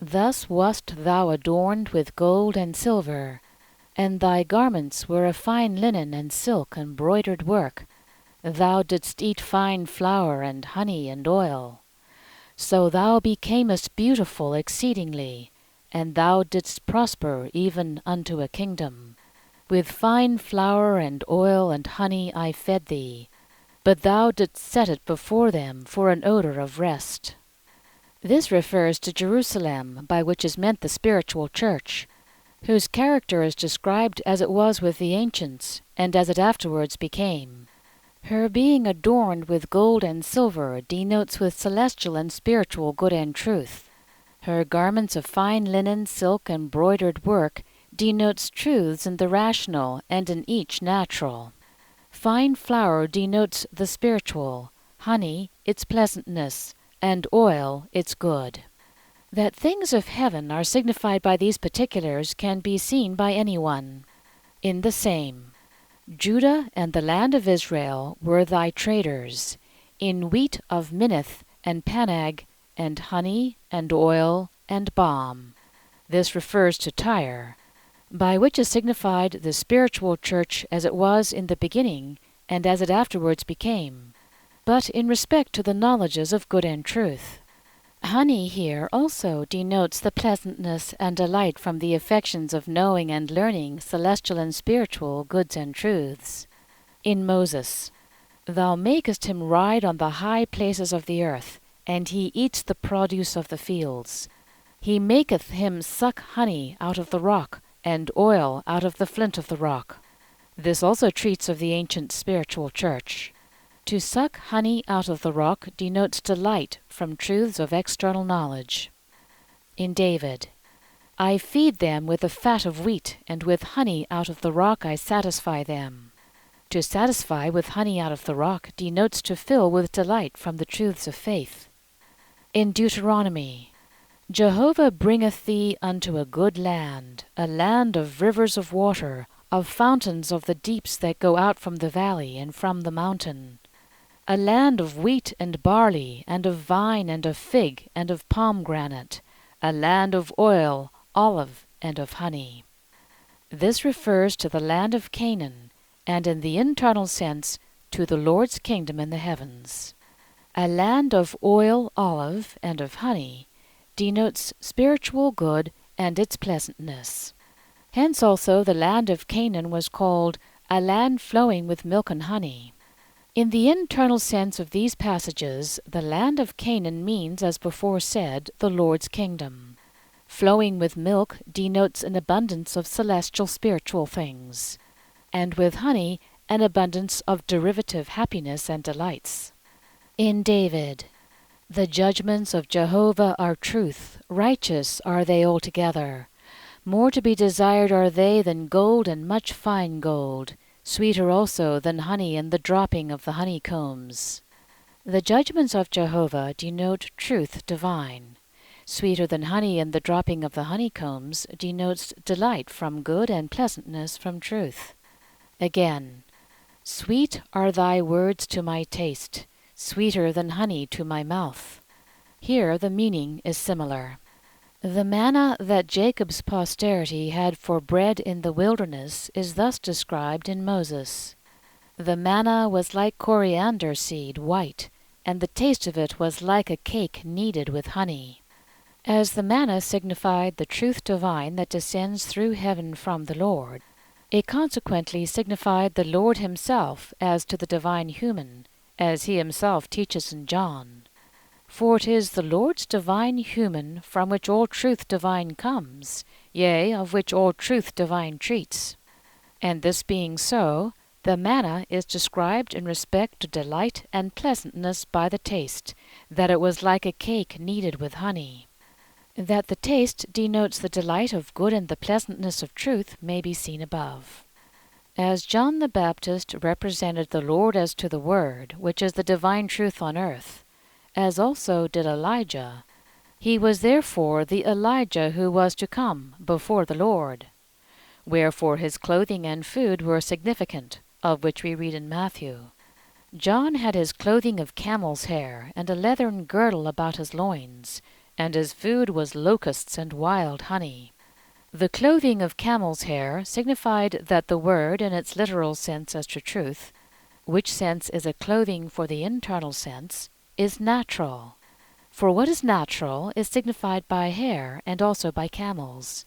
thus wast thou adorned with gold and silver, and thy garments were of fine linen and silk and broidered work. Thou didst eat fine flour and honey and oil. So thou becamest beautiful exceedingly, and thou didst prosper even unto a kingdom. With fine flour and oil and honey I fed thee, but thou didst set it before them for an odor of rest. This refers to Jerusalem, by which is meant the spiritual church, whose character is described as it was with the ancients, and as it afterwards became. Her being adorned with gold and silver denotes with celestial and spiritual good and truth. Her garments of fine linen, silk, and broidered work denotes truths in the rational and in each natural. Fine flour denotes the spiritual, honey its pleasantness, and oil its good. That things of heaven are signified by these particulars can be seen by anyone. In the same, Judah and the land of Israel were thy traders, in wheat of Minnith and Panag, and honey and oil and balm. This refers to Tyre, by which is signified the spiritual church as it was in the beginning, and as it afterwards became, but in respect to the knowledges of good and truth. Honey here also denotes the pleasantness and delight from the affections of knowing and learning celestial and spiritual goods and truths. In Moses, thou makest him ride on the high places of the earth, and he eats the produce of the fields. He maketh him suck honey out of the rock, and oil out of the flint of the rock. This also treats of the ancient spiritual church. To suck honey out of the rock denotes delight from truths of external knowledge. In David, I feed them with the fat of wheat, and with honey out of the rock I satisfy them. To satisfy with honey out of the rock denotes to fill with delight from the truths of faith. In Deuteronomy, Jehovah bringeth thee unto a good land, a land of rivers of water, of fountains of the deeps that go out from the valley and from the mountain, a land of wheat and barley, and of vine and of fig and of pomegranate, a land of oil, olive, and of honey. This refers to the land of Canaan, and in the internal sense to the Lord's kingdom in the heavens. A land of oil, olive, and of honey denotes spiritual good and its pleasantness. Hence also the land of Canaan was called a land flowing with milk and honey. In the internal sense of these passages, the land of Canaan means, as before said, the Lord's kingdom. Flowing with milk denotes an abundance of celestial spiritual things, and with honey an abundance of derivative happiness and delights. In David, the judgments of Jehovah are truth, righteous are they altogether. More to be desired are they than gold and much fine gold, sweeter also than honey and the dropping of the honeycombs. The judgments of Jehovah denote truth divine. Sweeter than honey and the dropping of the honeycombs denotes delight from good and pleasantness from truth. Again, sweet are thy words to my taste, sweeter than honey to my mouth. Here the meaning is similar. The manna that Jacob's posterity had for bread in the wilderness is thus described in Moses. The manna was like coriander seed, white, and the taste of it was like a cake kneaded with honey. As the manna signified the truth divine that descends through heaven from the Lord, it consequently signified the Lord himself as to the divine human, as he himself teaches in John. For it is the Lord's divine human from which all truth divine comes, yea, of which all truth divine treats. And this being so, the manna is described in respect to delight and pleasantness by the taste, that it was like a cake kneaded with honey. That the taste denotes the delight of good and the pleasantness of truth may be seen above. As John the Baptist represented the Lord as to the Word, which is the divine truth on earth, as also did Elijah, he was therefore the Elijah who was to come before the Lord. Wherefore his clothing and food were significant, of which we read in Matthew. John had his clothing of camel's hair, and a leathern girdle about his loins, and his food was locusts and wild honey. The clothing of camel's hair signified that the word, in its literal sense as to truth, which sense is a clothing for the internal sense, is natural. For what is natural is signified by hair and also by camels.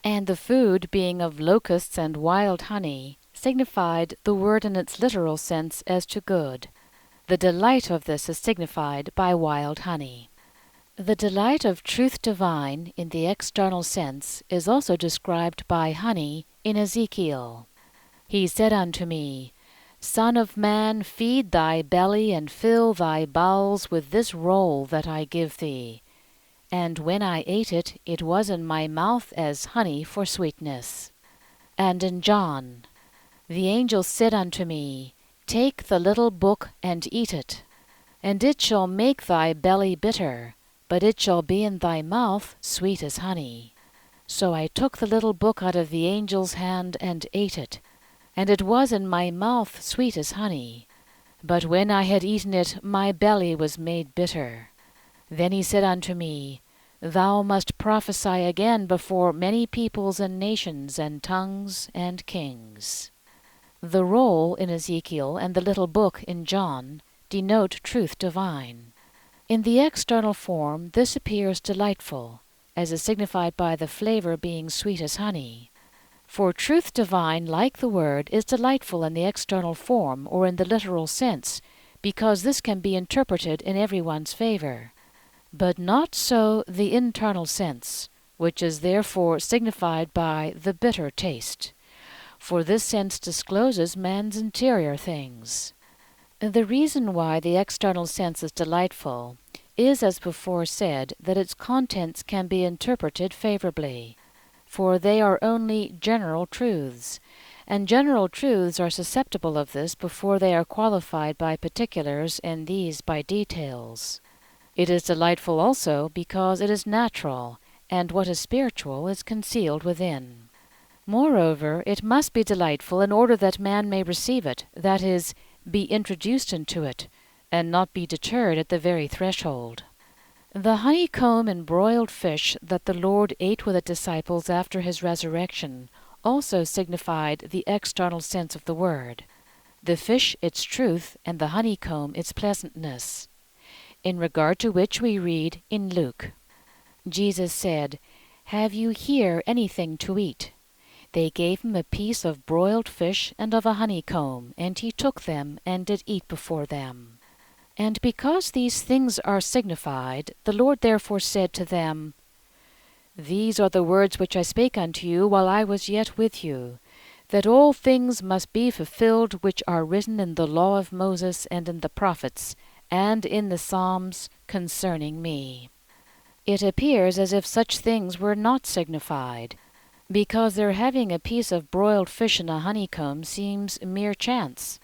And the food being of locusts and wild honey signified the word in its literal sense as to good. The delight of this is signified by wild honey. The delight of truth divine in the external sense is also described by honey in Ezekiel. He said unto me, Son of man, feed thy belly and fill thy bowels with this roll that I give thee. And when I ate it, it was in my mouth as honey for sweetness. And in John, the angel said unto me, Take the little book and eat it, and it shall make thy belly bitter, but it shall be in thy mouth sweet as honey. So I took the little book out of the angel's hand and ate it, and it was in my mouth sweet as honey. But when I had eaten it, my belly was made bitter. Then he said unto me, Thou must prophesy again before many peoples and nations and tongues and kings. The roll in Ezekiel and the little book in John denote truth divine. In the external form this appears delightful, as is signified by the flavor being sweet as honey. For truth divine, like the word, is delightful in the external form or in the literal sense, because this can be interpreted in everyone's favor. But not so the internal sense, which is therefore signified by the bitter taste. For this sense discloses man's interior things. The reason why the external sense is delightful is, as before said, that its contents can be interpreted favorably. For they are only general truths, and general truths are susceptible of this before they are qualified by particulars and these by details. It is delightful also because it is natural, and what is spiritual is concealed within. Moreover, it must be delightful in order that man may receive it, that is, be introduced into it, and not be deterred at the very threshold. The honeycomb and broiled fish that the Lord ate with the disciples after his resurrection also signified the external sense of the word, the fish its truth and the honeycomb its pleasantness, in regard to which we read in Luke, Jesus said, Have you here anything to eat? They gave him a piece of broiled fish and of a honeycomb, and he took them, and did eat before them. And because these things are signified, the Lord therefore said to them, These are the words which I spake unto you while I was yet with you, that all things must be fulfilled which are written in the law of Moses and in the prophets, and in the Psalms concerning me. It appears as if such things were not signified, because their having a piece of broiled fish and a honeycomb seems mere chance.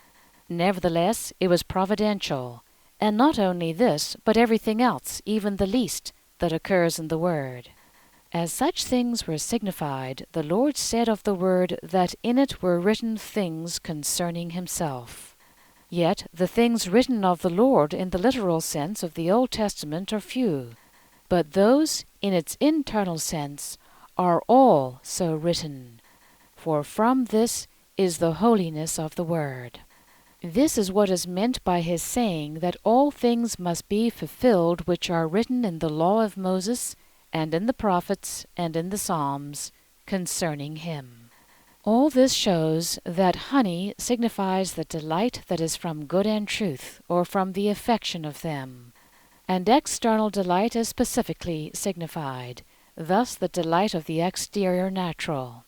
Nevertheless, it was providential, and not only this, but everything else, even the least, that occurs in the Word. As such things were signified, the Lord said of the Word that in it were written things concerning himself. Yet the things written of the Lord in the literal sense of the Old Testament are few, but those in its internal sense are all so written, for from this is the holiness of the Word. This is what is meant by his saying that all things must be fulfilled which are written in the law of Moses, and in the prophets, and in the Psalms, concerning him. All this shows that honey signifies the delight that is from good and truth, or from the affection of them, and external delight is specifically signified, thus the delight of the exterior natural.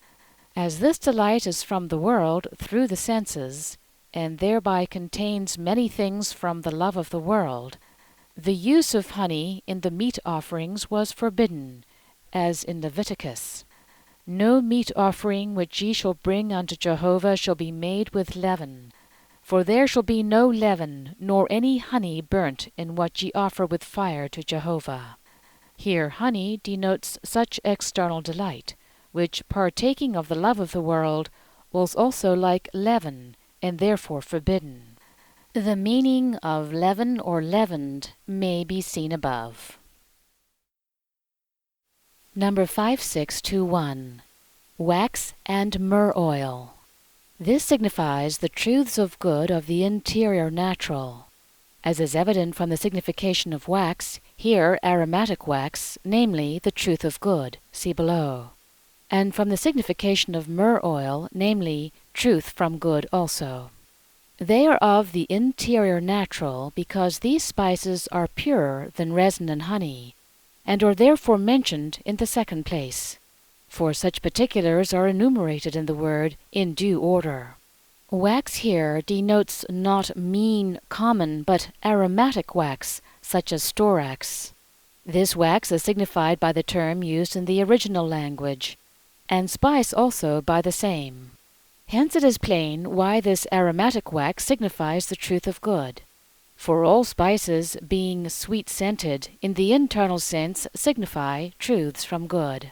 As this delight is from the world through the senses, and thereby contains many things from the love of the world, the use of honey in the meat offerings was forbidden, as in Leviticus. No meat offering which ye shall bring unto Jehovah shall be made with leaven, for there shall be no leaven, nor any honey burnt in what ye offer with fire to Jehovah. Here honey denotes such external delight, which, partaking of the love of the world, was also like leaven, and therefore forbidden. The meaning of leaven or leavened may be seen above. Number 5621. Wax and myrrh oil. This signifies the truths of good of the interior natural. As is evident from the signification of wax, here aromatic wax, namely the truth of good, see below. And from the signification of myrrh oil, namely truth from good also. They are of the interior natural because these spices are purer than resin and honey, and are therefore mentioned in the second place, for such particulars are enumerated in the word in due order. Wax here denotes not mean, common, but aromatic wax, such as storax. This wax is signified by the term used in the original language, and spice also by the same. Hence it is plain why this aromatic wax signifies the truth of good. For all spices, being sweet-scented, in the internal sense signify truths from good.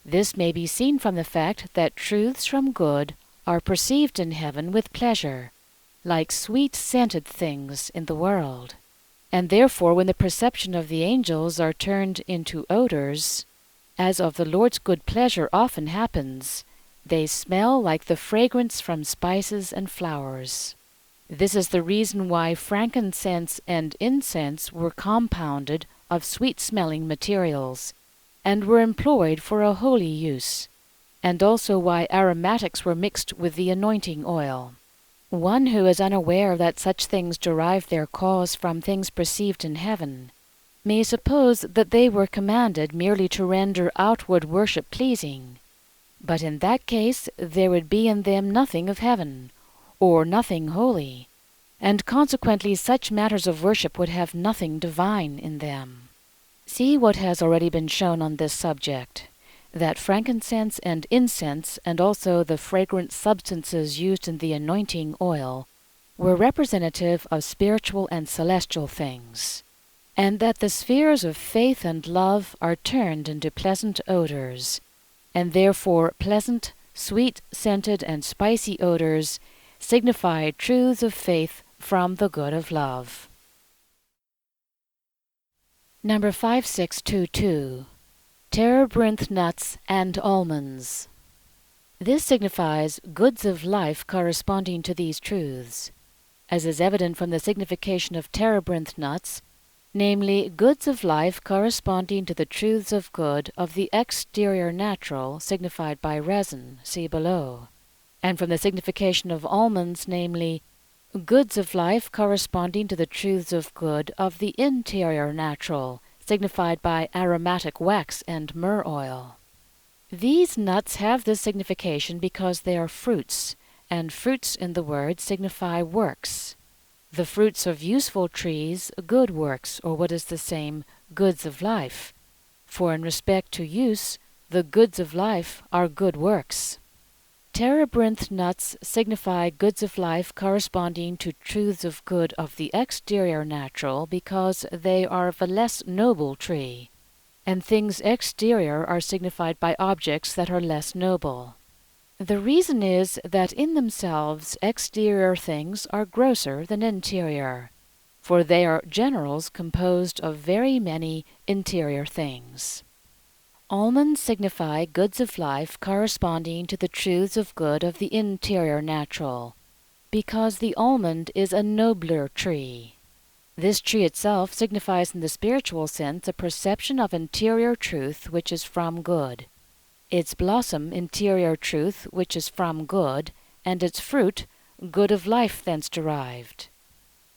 This may be seen from the fact that truths from good are perceived in heaven with pleasure, like sweet-scented things in the world. And therefore when the perception of the angels are turned into odors, as of the Lord's good pleasure often happens, they smell like the fragrance from spices and flowers. This is the reason why frankincense and incense were compounded of sweet-smelling materials, and were employed for a holy use, and also why aromatics were mixed with the anointing oil. One who is unaware that such things derive their cause from things perceived in heaven, may suppose that they were commanded merely to render outward worship pleasing. But in that case there would be in them nothing of heaven, or nothing holy, and consequently such matters of worship would have nothing divine in them. See what has already been shown on this subject, that frankincense and incense, and also the fragrant substances used in the anointing oil, were representative of spiritual and celestial things, and that the spheres of faith and love are turned into pleasant odors, and therefore pleasant, sweet-scented, and spicy odors signify truths of faith from the good of love. Number 5622. Terebinth nuts and almonds. This signifies goods of life corresponding to these truths. As is evident from the signification of terebinth nuts, namely goods of life corresponding to the truths of good of the exterior natural, signified by resin, see below, and from the signification of almonds, namely goods of life corresponding to the truths of good of the interior natural, signified by aromatic wax and myrrh oil. These nuts have this signification because they are fruits, and fruits in the word signify works. The fruits of useful trees, good works, or what is the same, goods of life. For in respect to use, the goods of life are good works. Terebinth nuts signify goods of life corresponding to truths of good of the exterior natural because they are of a less noble tree, and things exterior are signified by objects that are less noble. The reason is that in themselves exterior things are grosser than interior, for they are generals composed of very many interior things. Almonds signify goods of life corresponding to the truths of good of the interior natural, because the almond is a nobler tree. This tree itself signifies in the spiritual sense a perception of interior truth which is from good, its blossom interior truth which is from good, and its fruit good of life thence derived.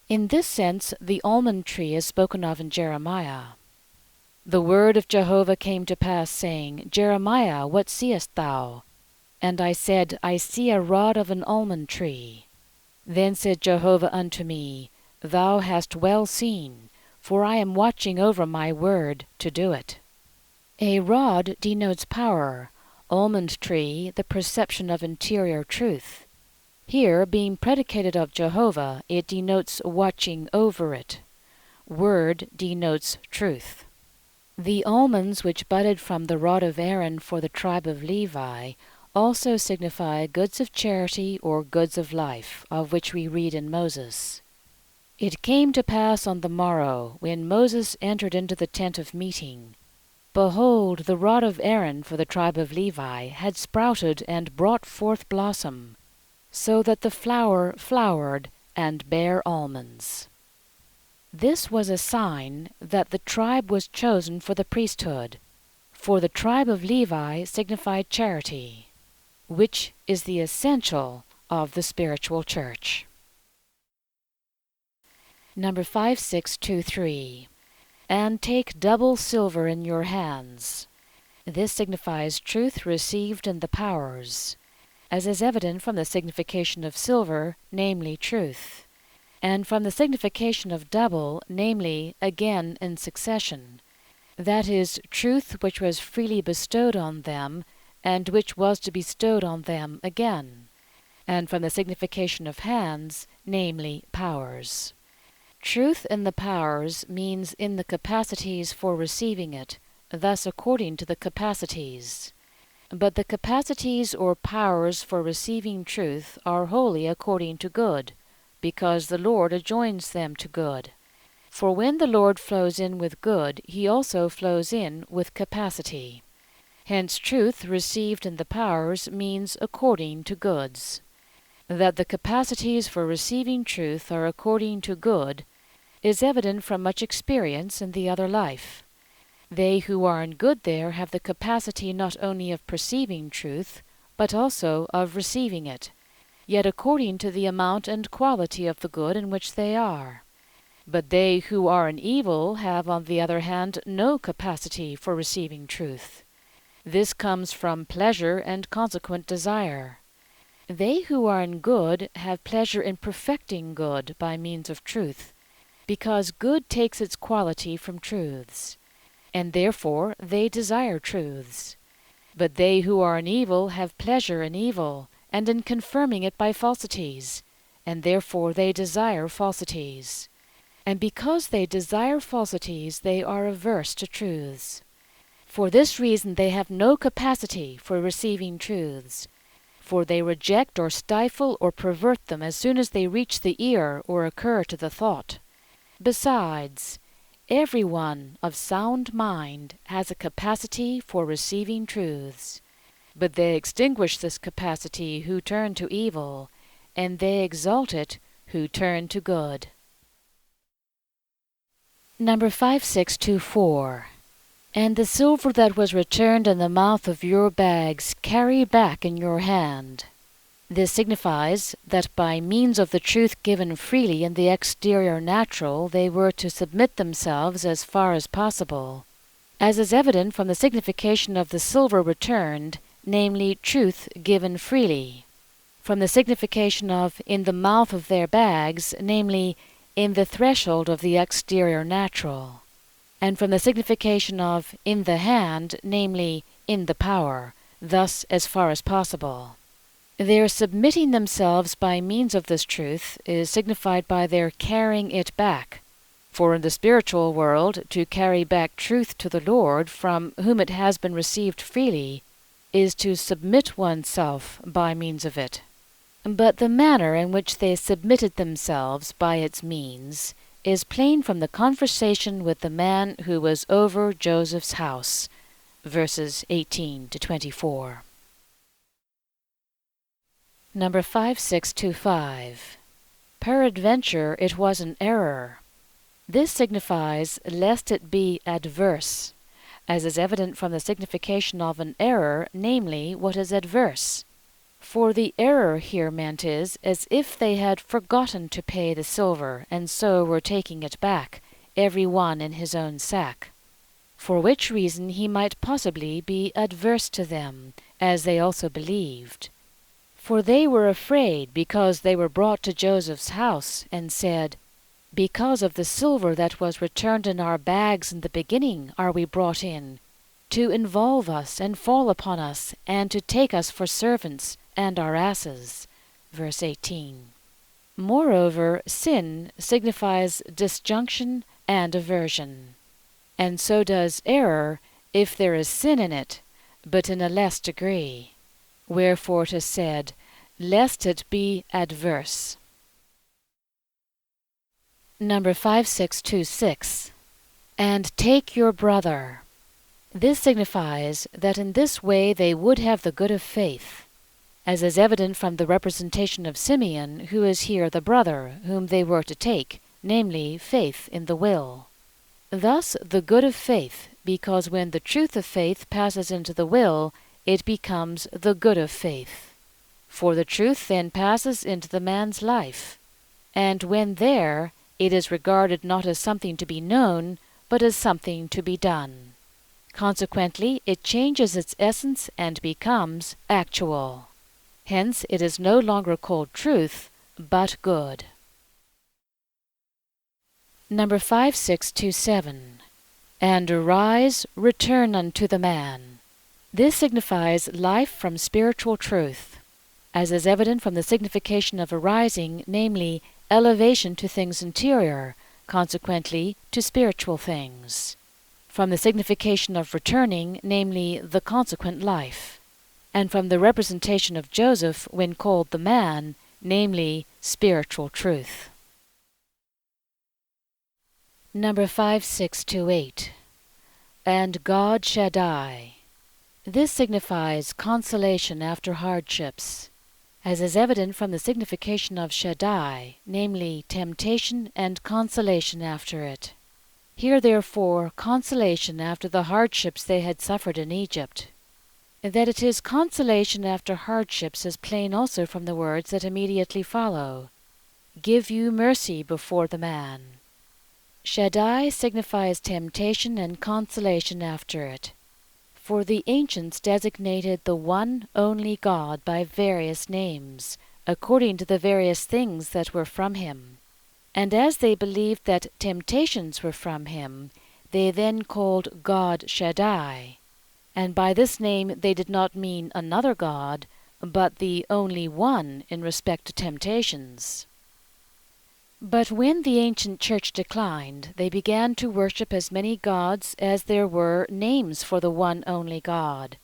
In this sense the almond tree is spoken of in Jeremiah. The word of Jehovah came to pass, saying, Jeremiah, what seest thou? And I said, I see a rod of an almond tree. Then said Jehovah unto me, Thou hast well seen, for I am watching over my word to do it. A rod denotes power, almond tree the perception of interior truth. Here, being predicated of Jehovah, it denotes watching over it. Word denotes truth. The almonds which budded from the rod of Aaron for the tribe of Levi also signify goods of charity or goods of life, of which we read in Moses. It came to pass on the morrow, when Moses entered into the tent of meeting, behold, the rod of Aaron for the tribe of Levi had sprouted and brought forth blossom, so that the flower flowered and bare almonds. This was a sign that the tribe was chosen for the priesthood, for the tribe of Levi signified charity, which is the essential of the spiritual church. Number 5623. And take double silver in your hands. This signifies truth received in the powers, as is evident from the signification of silver, namely truth, and from the signification of double, namely again in succession, that is, truth which was freely bestowed on them, and which was to be bestowed on them again, and from the signification of hands, namely powers. Truth in the powers means in the capacities for receiving it, thus according to the capacities. But the capacities or powers for receiving truth are wholly according to good, because the Lord adjoins them to good. For when the Lord flows in with good, he also flows in with capacity. Hence truth received in the powers means according to goods. That the capacities for receiving truth are according to good is evident from much experience in the other life. They who are in good there have the capacity not only of perceiving truth, but also of receiving it, yet according to the amount and quality of the good in which they are. But they who are in evil have, on the other hand, no capacity for receiving truth. This comes from pleasure and consequent desire. They who are in good have pleasure in perfecting good by means of truth, because good takes its quality from truths, and therefore they desire truths. But they who are in evil have pleasure in evil, and in confirming it by falsities, and therefore they desire falsities. And because they desire falsities, they are averse to truths. For this reason they have no capacity for receiving truths, for they reject or stifle or pervert them as soon as they reach the ear or occur to the thought. Besides, every one of sound mind has a capacity for receiving truths, but they extinguish this capacity who turn to evil, and they exalt it who turn to good. Number 5624. And the silver that was returned in the mouth of your bags carry back in your hand. This signifies that by means of the truth given freely in the exterior natural, they were to submit themselves as far as possible, as is evident from the signification of the silver returned, namely truth given freely, from the signification of in the mouth of their bags, namely in the threshold of the exterior natural, and from the signification of in the hand, namely in the power, thus as far as possible. Their submitting themselves by means of this truth is signified by their carrying it back. For in the spiritual world, to carry back truth to the Lord, from whom it has been received freely, is to submit oneself by means of it. But the manner in which they submitted themselves by its means is plain from the conversation with the man who was over Joseph's house, verses 18 to 24. Number 5625. Peradventure it was an error. This signifies lest it be adverse, as is evident from the signification of an error, namely what is adverse. For the error here meant is as if they had forgotten to pay the silver, and so were taking it back, every one in his own sack. For which reason he might possibly be adverse to them, as they also believed. For they were afraid, because they were brought to Joseph's house, and said, Because of the silver that was returned in our bags in the beginning are we brought in, to involve us and fall upon us, and to take us for servants and our asses. Verse 18. Moreover, sin signifies disjunction and aversion. And so does error, if there is sin in it, but in a less degree. Wherefore it is said, lest it be adverse. Number 5626. And take your brother. This signifies that in this way they would have the good of faith, as is evident from the representation of Simeon, who is here the brother whom they were to take, namely faith in the will. Thus the good of faith, because when the truth of faith passes into the will, it becomes the good of faith. For the truth then passes into the man's life, and when there, it is regarded not as something to be known, but as something to be done. Consequently, it changes its essence and becomes actual. Hence, it is no longer called truth, but good. Number 5627. And arise, return unto the man. This signifies life from spiritual truth, as is evident from the signification of arising, namely, elevation to things interior, consequently to spiritual things. From the signification of returning, namely, the consequent life. And from the representation of Joseph when called the man, namely, spiritual truth. Number 5628. And God Shaddai. This signifies consolation after hardships, as is evident from the signification of Shaddai, namely temptation and consolation after it. Here therefore consolation after the hardships they had suffered in Egypt. That it is consolation after hardships is plain also from the words that immediately follow. Give you mercy before the man. Shaddai signifies temptation and consolation after it. For the ancients designated the one only God by various names, according to the various things that were from him. And as they believed that temptations were from him, they then called God Shaddai. And by this name they did not mean another God, but the only one in respect to temptations. But when the ancient church declined, they began to worship as many gods as there were names for the one only God,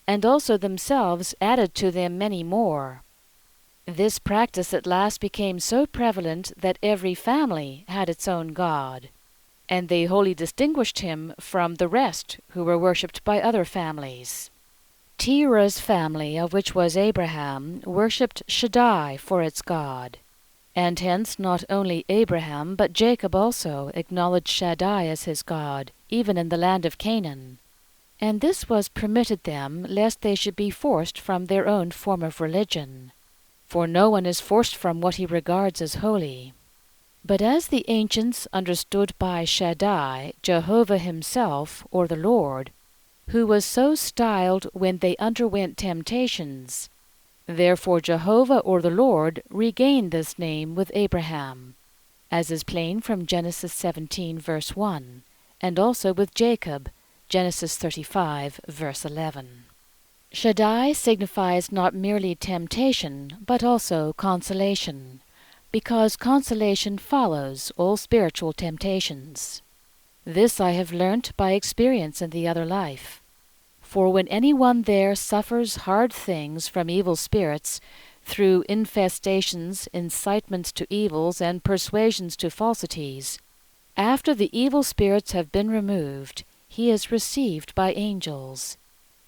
and also themselves added to them many more. This practice at last became so prevalent that every family had its own god, and they wholly distinguished him from the rest who were worshipped by other families. Terah's family, of which was Abraham, worshipped Shaddai for its god, And hence not only Abraham, but Jacob also acknowledged Shaddai as his God, even in the land of Canaan. And this was permitted them, lest they should be forced from their own form of religion. For no one is forced from what he regards as holy. But as the ancients understood by Shaddai Jehovah himself, or the Lord, who was so styled when they underwent temptations, therefore Jehovah or the Lord regained this name with Abraham, as is plain from Genesis 17 verse 1, and also with Jacob, Genesis 35 verse 11. Shaddai signifies not merely temptation, but also consolation, because consolation follows all spiritual temptations. This I have learnt by experience in the other life. For when anyone there suffers hard things from evil spirits, through infestations, incitements to evils, and persuasions to falsities, after the evil spirits have been removed, he is received by angels,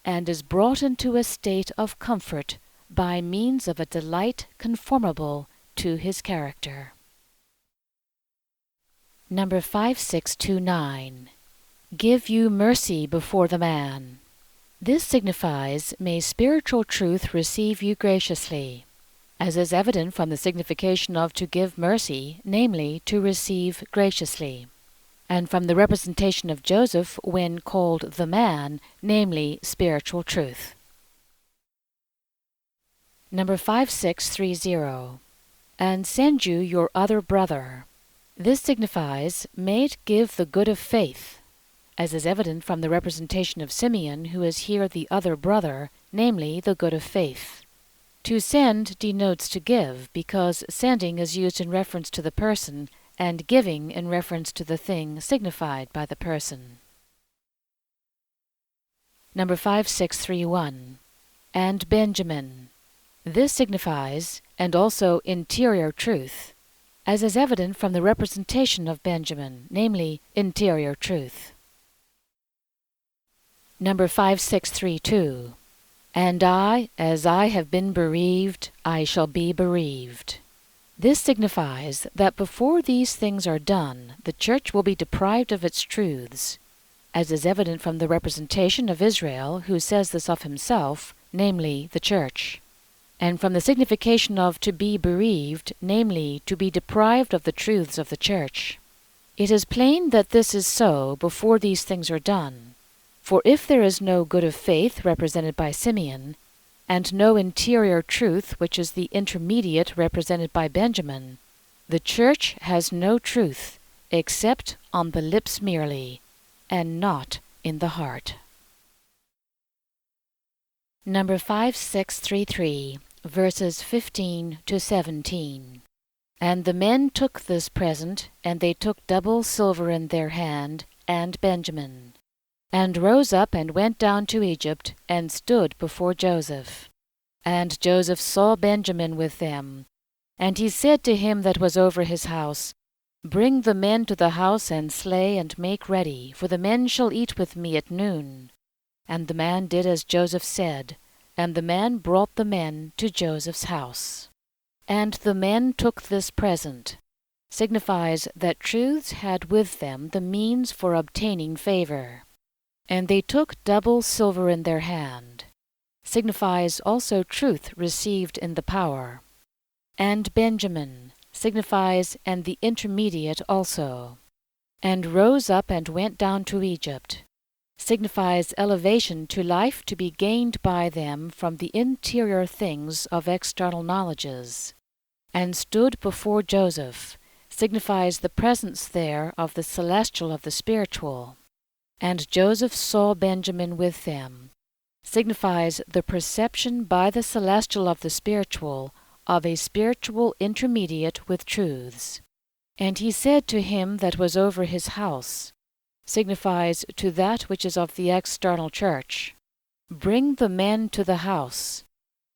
and is brought into a state of comfort by means of a delight conformable to his character. Number 5629. Give you mercy before the man. This signifies, may spiritual truth receive you graciously, as is evident from the signification of to give mercy, namely, to receive graciously, and from the representation of Joseph when called the man, namely, spiritual truth. Number 5630. And send you your other brother. This signifies, may it give the good of faith, as is evident from the representation of Simeon, who is here the other brother, namely, the good of faith. To send denotes to give, because sending is used in reference to the person, and giving in reference to the thing signified by the person. Number 5631. And Benjamin. This signifies, and also interior truth, as is evident from the representation of Benjamin, namely, interior truth. Number 5632. And I, as I have been bereaved, I shall be bereaved. This signifies that before these things are done, the Church will be deprived of its truths, as is evident from the representation of Israel, who says this of himself, namely, the Church, and from the signification of to be bereaved, namely, to be deprived of the truths of the Church. It is plain that this is so before these things are done. For if there is no good of faith represented by Simeon, and no interior truth which is the intermediate represented by Benjamin, the Church has no truth except on the lips merely, and not in the heart. Number 5633, verses 15 to 17. And the men took this present, and they took double silver in their hand, and Benjamin, and rose up and went down to Egypt, and stood before Joseph. And Joseph saw Benjamin with them. And he said to him that was over his house, Bring the men to the house, and slay, and make ready, for the men shall eat with me at noon. And the man did as Joseph said, and the man brought the men to Joseph's house. And the men took this present, signifies that truths had with them the means for obtaining favor. And they took double silver in their hand, signifies also truth received in the power. And Benjamin signifies and the intermediate also. And rose up and went down to Egypt, signifies elevation to life to be gained by them from the interior things of external knowledges. And stood before Joseph, signifies the presence there of the celestial of the spiritual. And Joseph saw Benjamin with them, signifies the perception by the celestial of the spiritual of a spiritual intermediate with truths. And he said to him that was over his house, signifies to that which is of the external church, Bring the men to the house,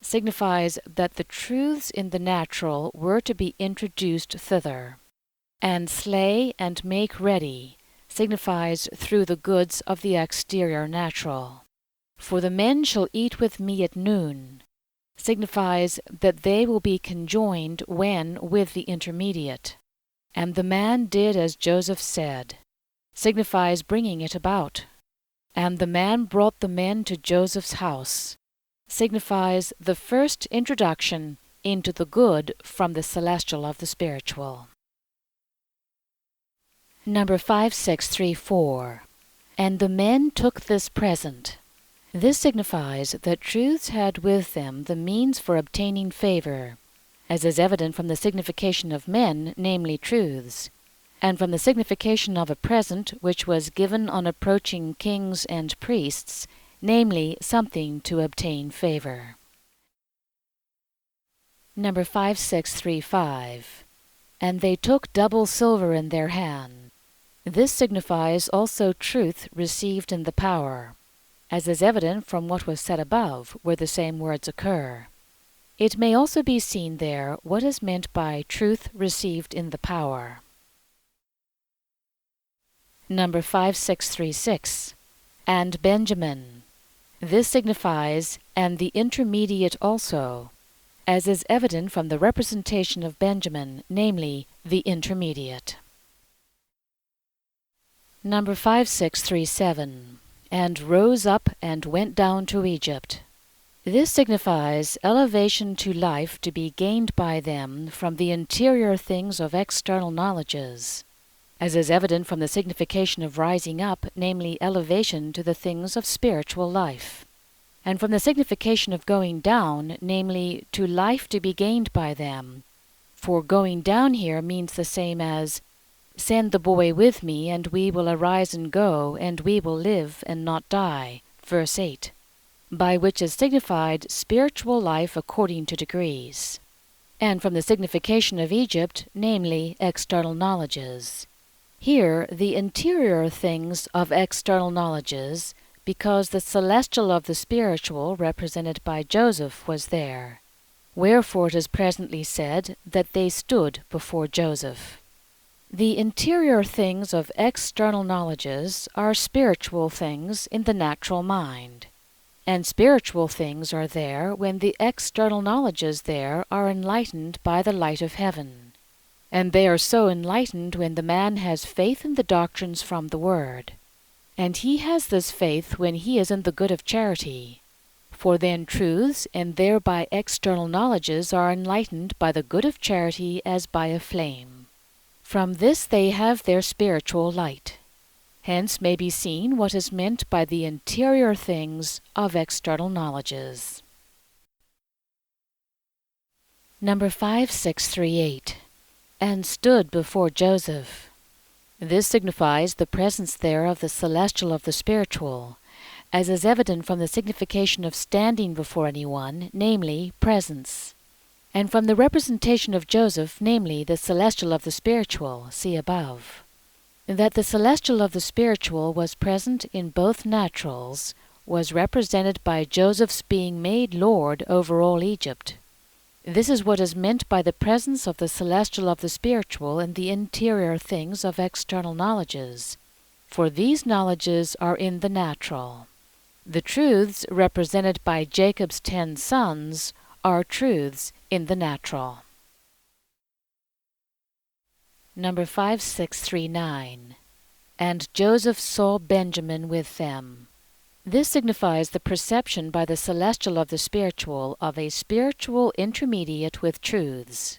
signifies that the truths in the natural were to be introduced thither. And slay and make ready, signifies through the goods of the exterior natural. For the men shall eat with me at noon. signifies that they will be conjoined when with the intermediate. And the man did as Joseph said, signifies bringing it about. And the man brought the men to Joseph's house, signifies the first introduction into the good from the celestial of the spiritual. Number 5634. And the men took this present. This signifies that truths had with them the means for obtaining favor, as is evident from the signification of men, namely truths, and from the signification of a present which was given on approaching kings and priests, namely something to obtain favor. Number 5635. And they took double silver in their hand. This signifies also truth received in the power, as is evident from what was said above, where the same words occur. It may also be seen there what is meant by truth received in the power. Number 5636. And Benjamin. This signifies, and the intermediate also, as is evident from the representation of Benjamin, namely, the intermediate. Number 5637. And rose up and went down to Egypt. This signifies elevation to life to be gained by them from the interior things of external knowledges, as is evident from the signification of rising up, namely elevation to the things of spiritual life, and from the signification of going down, namely to life to be gained by them. For going down here means the same as, send the boy with me, and we will arise and go, and we will live and not die, verse 8, by which is signified spiritual life according to degrees, and from the signification of Egypt, namely external knowledges. Here the interior things of external knowledges, because the celestial of the spiritual, represented by Joseph, was there. Wherefore it is presently said that they stood before Joseph. The interior things of external knowledges are spiritual things in the natural mind, and spiritual things are there when the external knowledges there are enlightened by the light of heaven, and they are so enlightened when the man has faith in the doctrines from the Word, and he has this faith when he is in the good of charity, for then truths and thereby external knowledges are enlightened by the good of charity as by a flame. From this they have their spiritual light. Hence may be seen what is meant by the interior things of external knowledges. Number 5638. And stood before Joseph. This signifies the presence there of the celestial of the spiritual, as is evident from the signification of standing before anyone, namely, presence, and from the representation of Joseph, namely, the celestial of the spiritual, see above. That the celestial of the spiritual was present in both naturals was represented by Joseph's being made lord over all Egypt. This is what is meant by the presence of the celestial of the spiritual in the interior things of external knowledges, for these knowledges are in the natural. The truths represented by Jacob's 10 sons are truths in the natural. Number 5639. And Joseph saw Benjamin with them. This signifies the perception by the celestial of the spiritual of a spiritual intermediate with truths,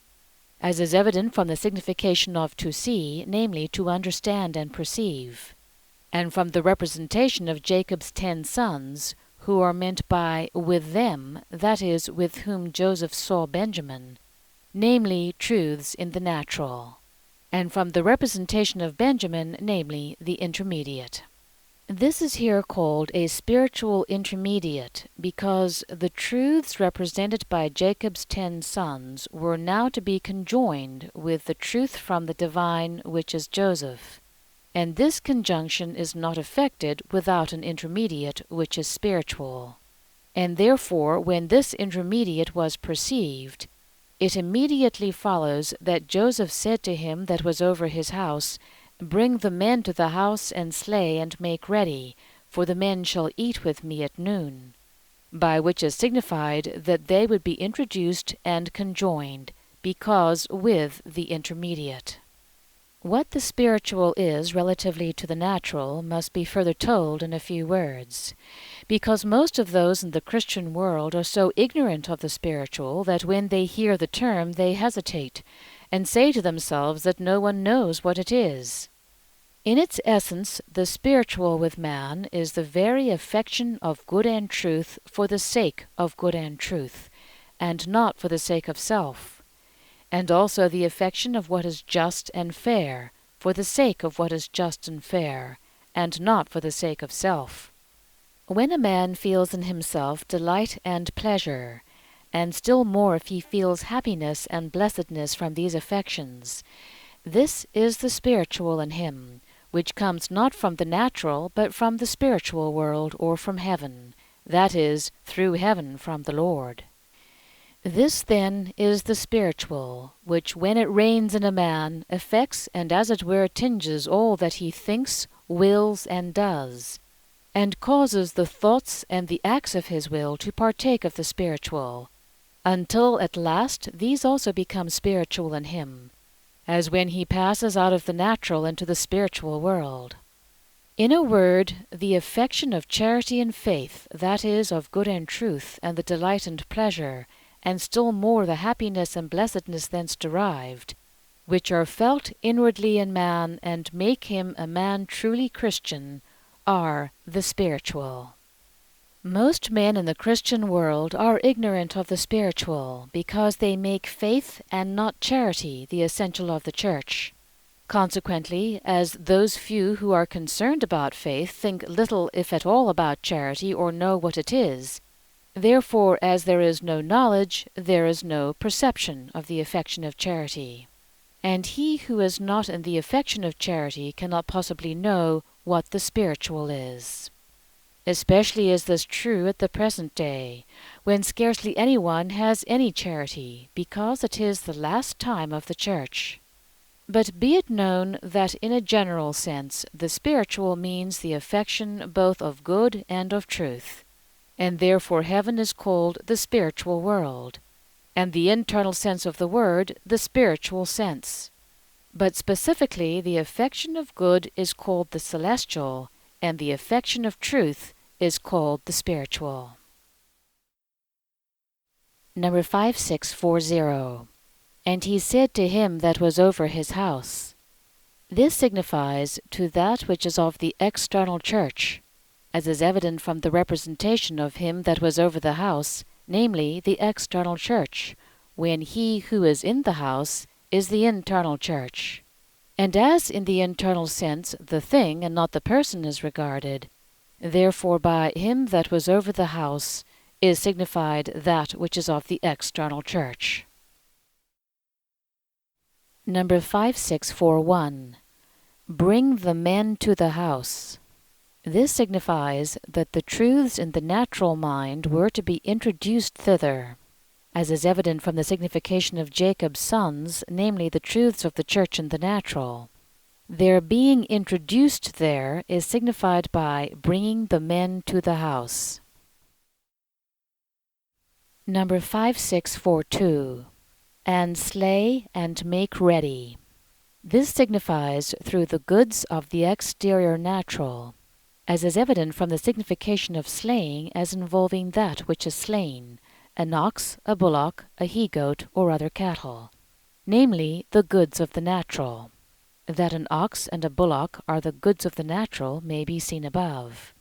as is evident from the signification of to see, namely to understand and perceive, and from the representation of Jacob's 10 sons, who are meant by with them, that is, with whom Joseph saw Benjamin, namely truths in the natural, and from the representation of Benjamin, namely the intermediate. This is here called a spiritual intermediate, because the truths represented by Jacob's 10 sons were now to be conjoined with the truth from the divine, which is Joseph, and this conjunction is not effected without an intermediate which is spiritual. And therefore, when this intermediate was perceived, it immediately follows that Joseph said to him that was over his house, Bring the men to the house, and slay, and make ready, for the men shall eat with me at noon. by which is signified that they would be introduced and conjoined, because with the intermediate. What the spiritual is relatively to the natural must be further told in a few words, because most of those in the Christian world are so ignorant of the spiritual that when they hear the term they hesitate, and say to themselves that no one knows what it is. In its essence, the spiritual with man is the very affection of good and truth for the sake of good and truth, and not for the sake of self, and also the affection of what is just and fair, for the sake of what is just and fair, and not for the sake of self. When a man feels in himself delight and pleasure, and still more if he feels happiness and blessedness from these affections, this is the spiritual in him, which comes not from the natural, but from the spiritual world, or from heaven, that is, through heaven from the Lord. This, then, is the spiritual, which, when it reigns in a man, affects and as it were tinges all that he thinks, wills, and does, and causes the thoughts and the acts of his will to partake of the spiritual, until at last these also become spiritual in him, as when he passes out of the natural into the spiritual world. In a word, the affection of charity and faith, that is, of good and truth, and the delight and pleasure, and still more the happiness and blessedness thence derived, which are felt inwardly in man and make him a man truly Christian, are the spiritual. Most men in the Christian world are ignorant of the spiritual, because they make faith and not charity the essential of the Church. Consequently, as those few who are concerned about faith think little if at all about charity or know what it is, therefore, as there is no knowledge, there is no perception of the affection of charity. And he who is not in the affection of charity cannot possibly know what the spiritual is. Especially is this true at the present day, when scarcely anyone has any charity, because it is the last time of the Church. But be it known that in a general sense the spiritual means the affection both of good and of truth, and therefore heaven is called the spiritual world, and the internal sense of the word the spiritual sense. But specifically the affection of good is called the celestial, and the affection of truth is called the spiritual. Number 5640. And he said to him that was over his house. This signifies to that which is of the external church, as is evident from the representation of him that was over the house, namely the external church, when he who is in the house is the internal church. And as in the internal sense the thing and not the person is regarded, therefore by him that was over the house is signified that which is of the external church. Number 5641. Bring the men to the house. This signifies that the truths in the natural mind were to be introduced thither, as is evident from the signification of Jacob's sons, namely the truths of the church in the natural. Their being introduced there is signified by bringing the men to the house. Number 5642. And slay and make ready. This signifies through the goods of the exterior natural, as is evident from the signification of slaying as involving that which is slain, an ox, a bullock, a he-goat, or other cattle, namely the goods of the natural. That an ox and a bullock are the goods of the natural may be seen above.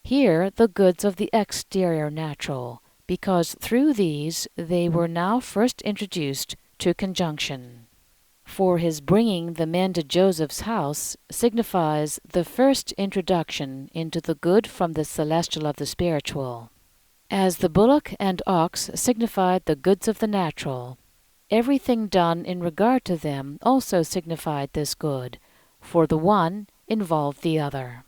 Here the goods of the exterior natural, because through these they were now first introduced to conjunction. For his bringing the men to Joseph's house signifies the first introduction into the good from the celestial of the spiritual. As the bullock and ox signified the goods of the natural, everything done in regard to them also signified this good, for the one involved the other.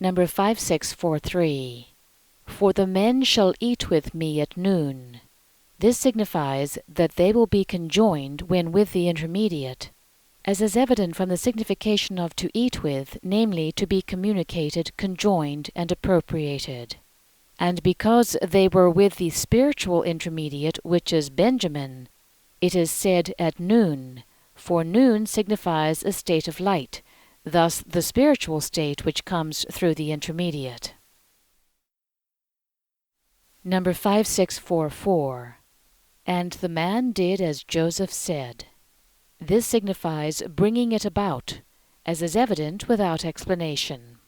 Number 5643. For the men shall eat with me at noon. This signifies that they will be conjoined when with the intermediate, as is evident from the signification of to eat with, namely, to be communicated, conjoined, and appropriated. And because they were with the spiritual intermediate, which is Benjamin, it is said at noon, for noon signifies a state of light, thus the spiritual state which comes through the intermediate. Number 5644. And the man did as Joseph said. This signifies bringing it about, as is evident without explanation.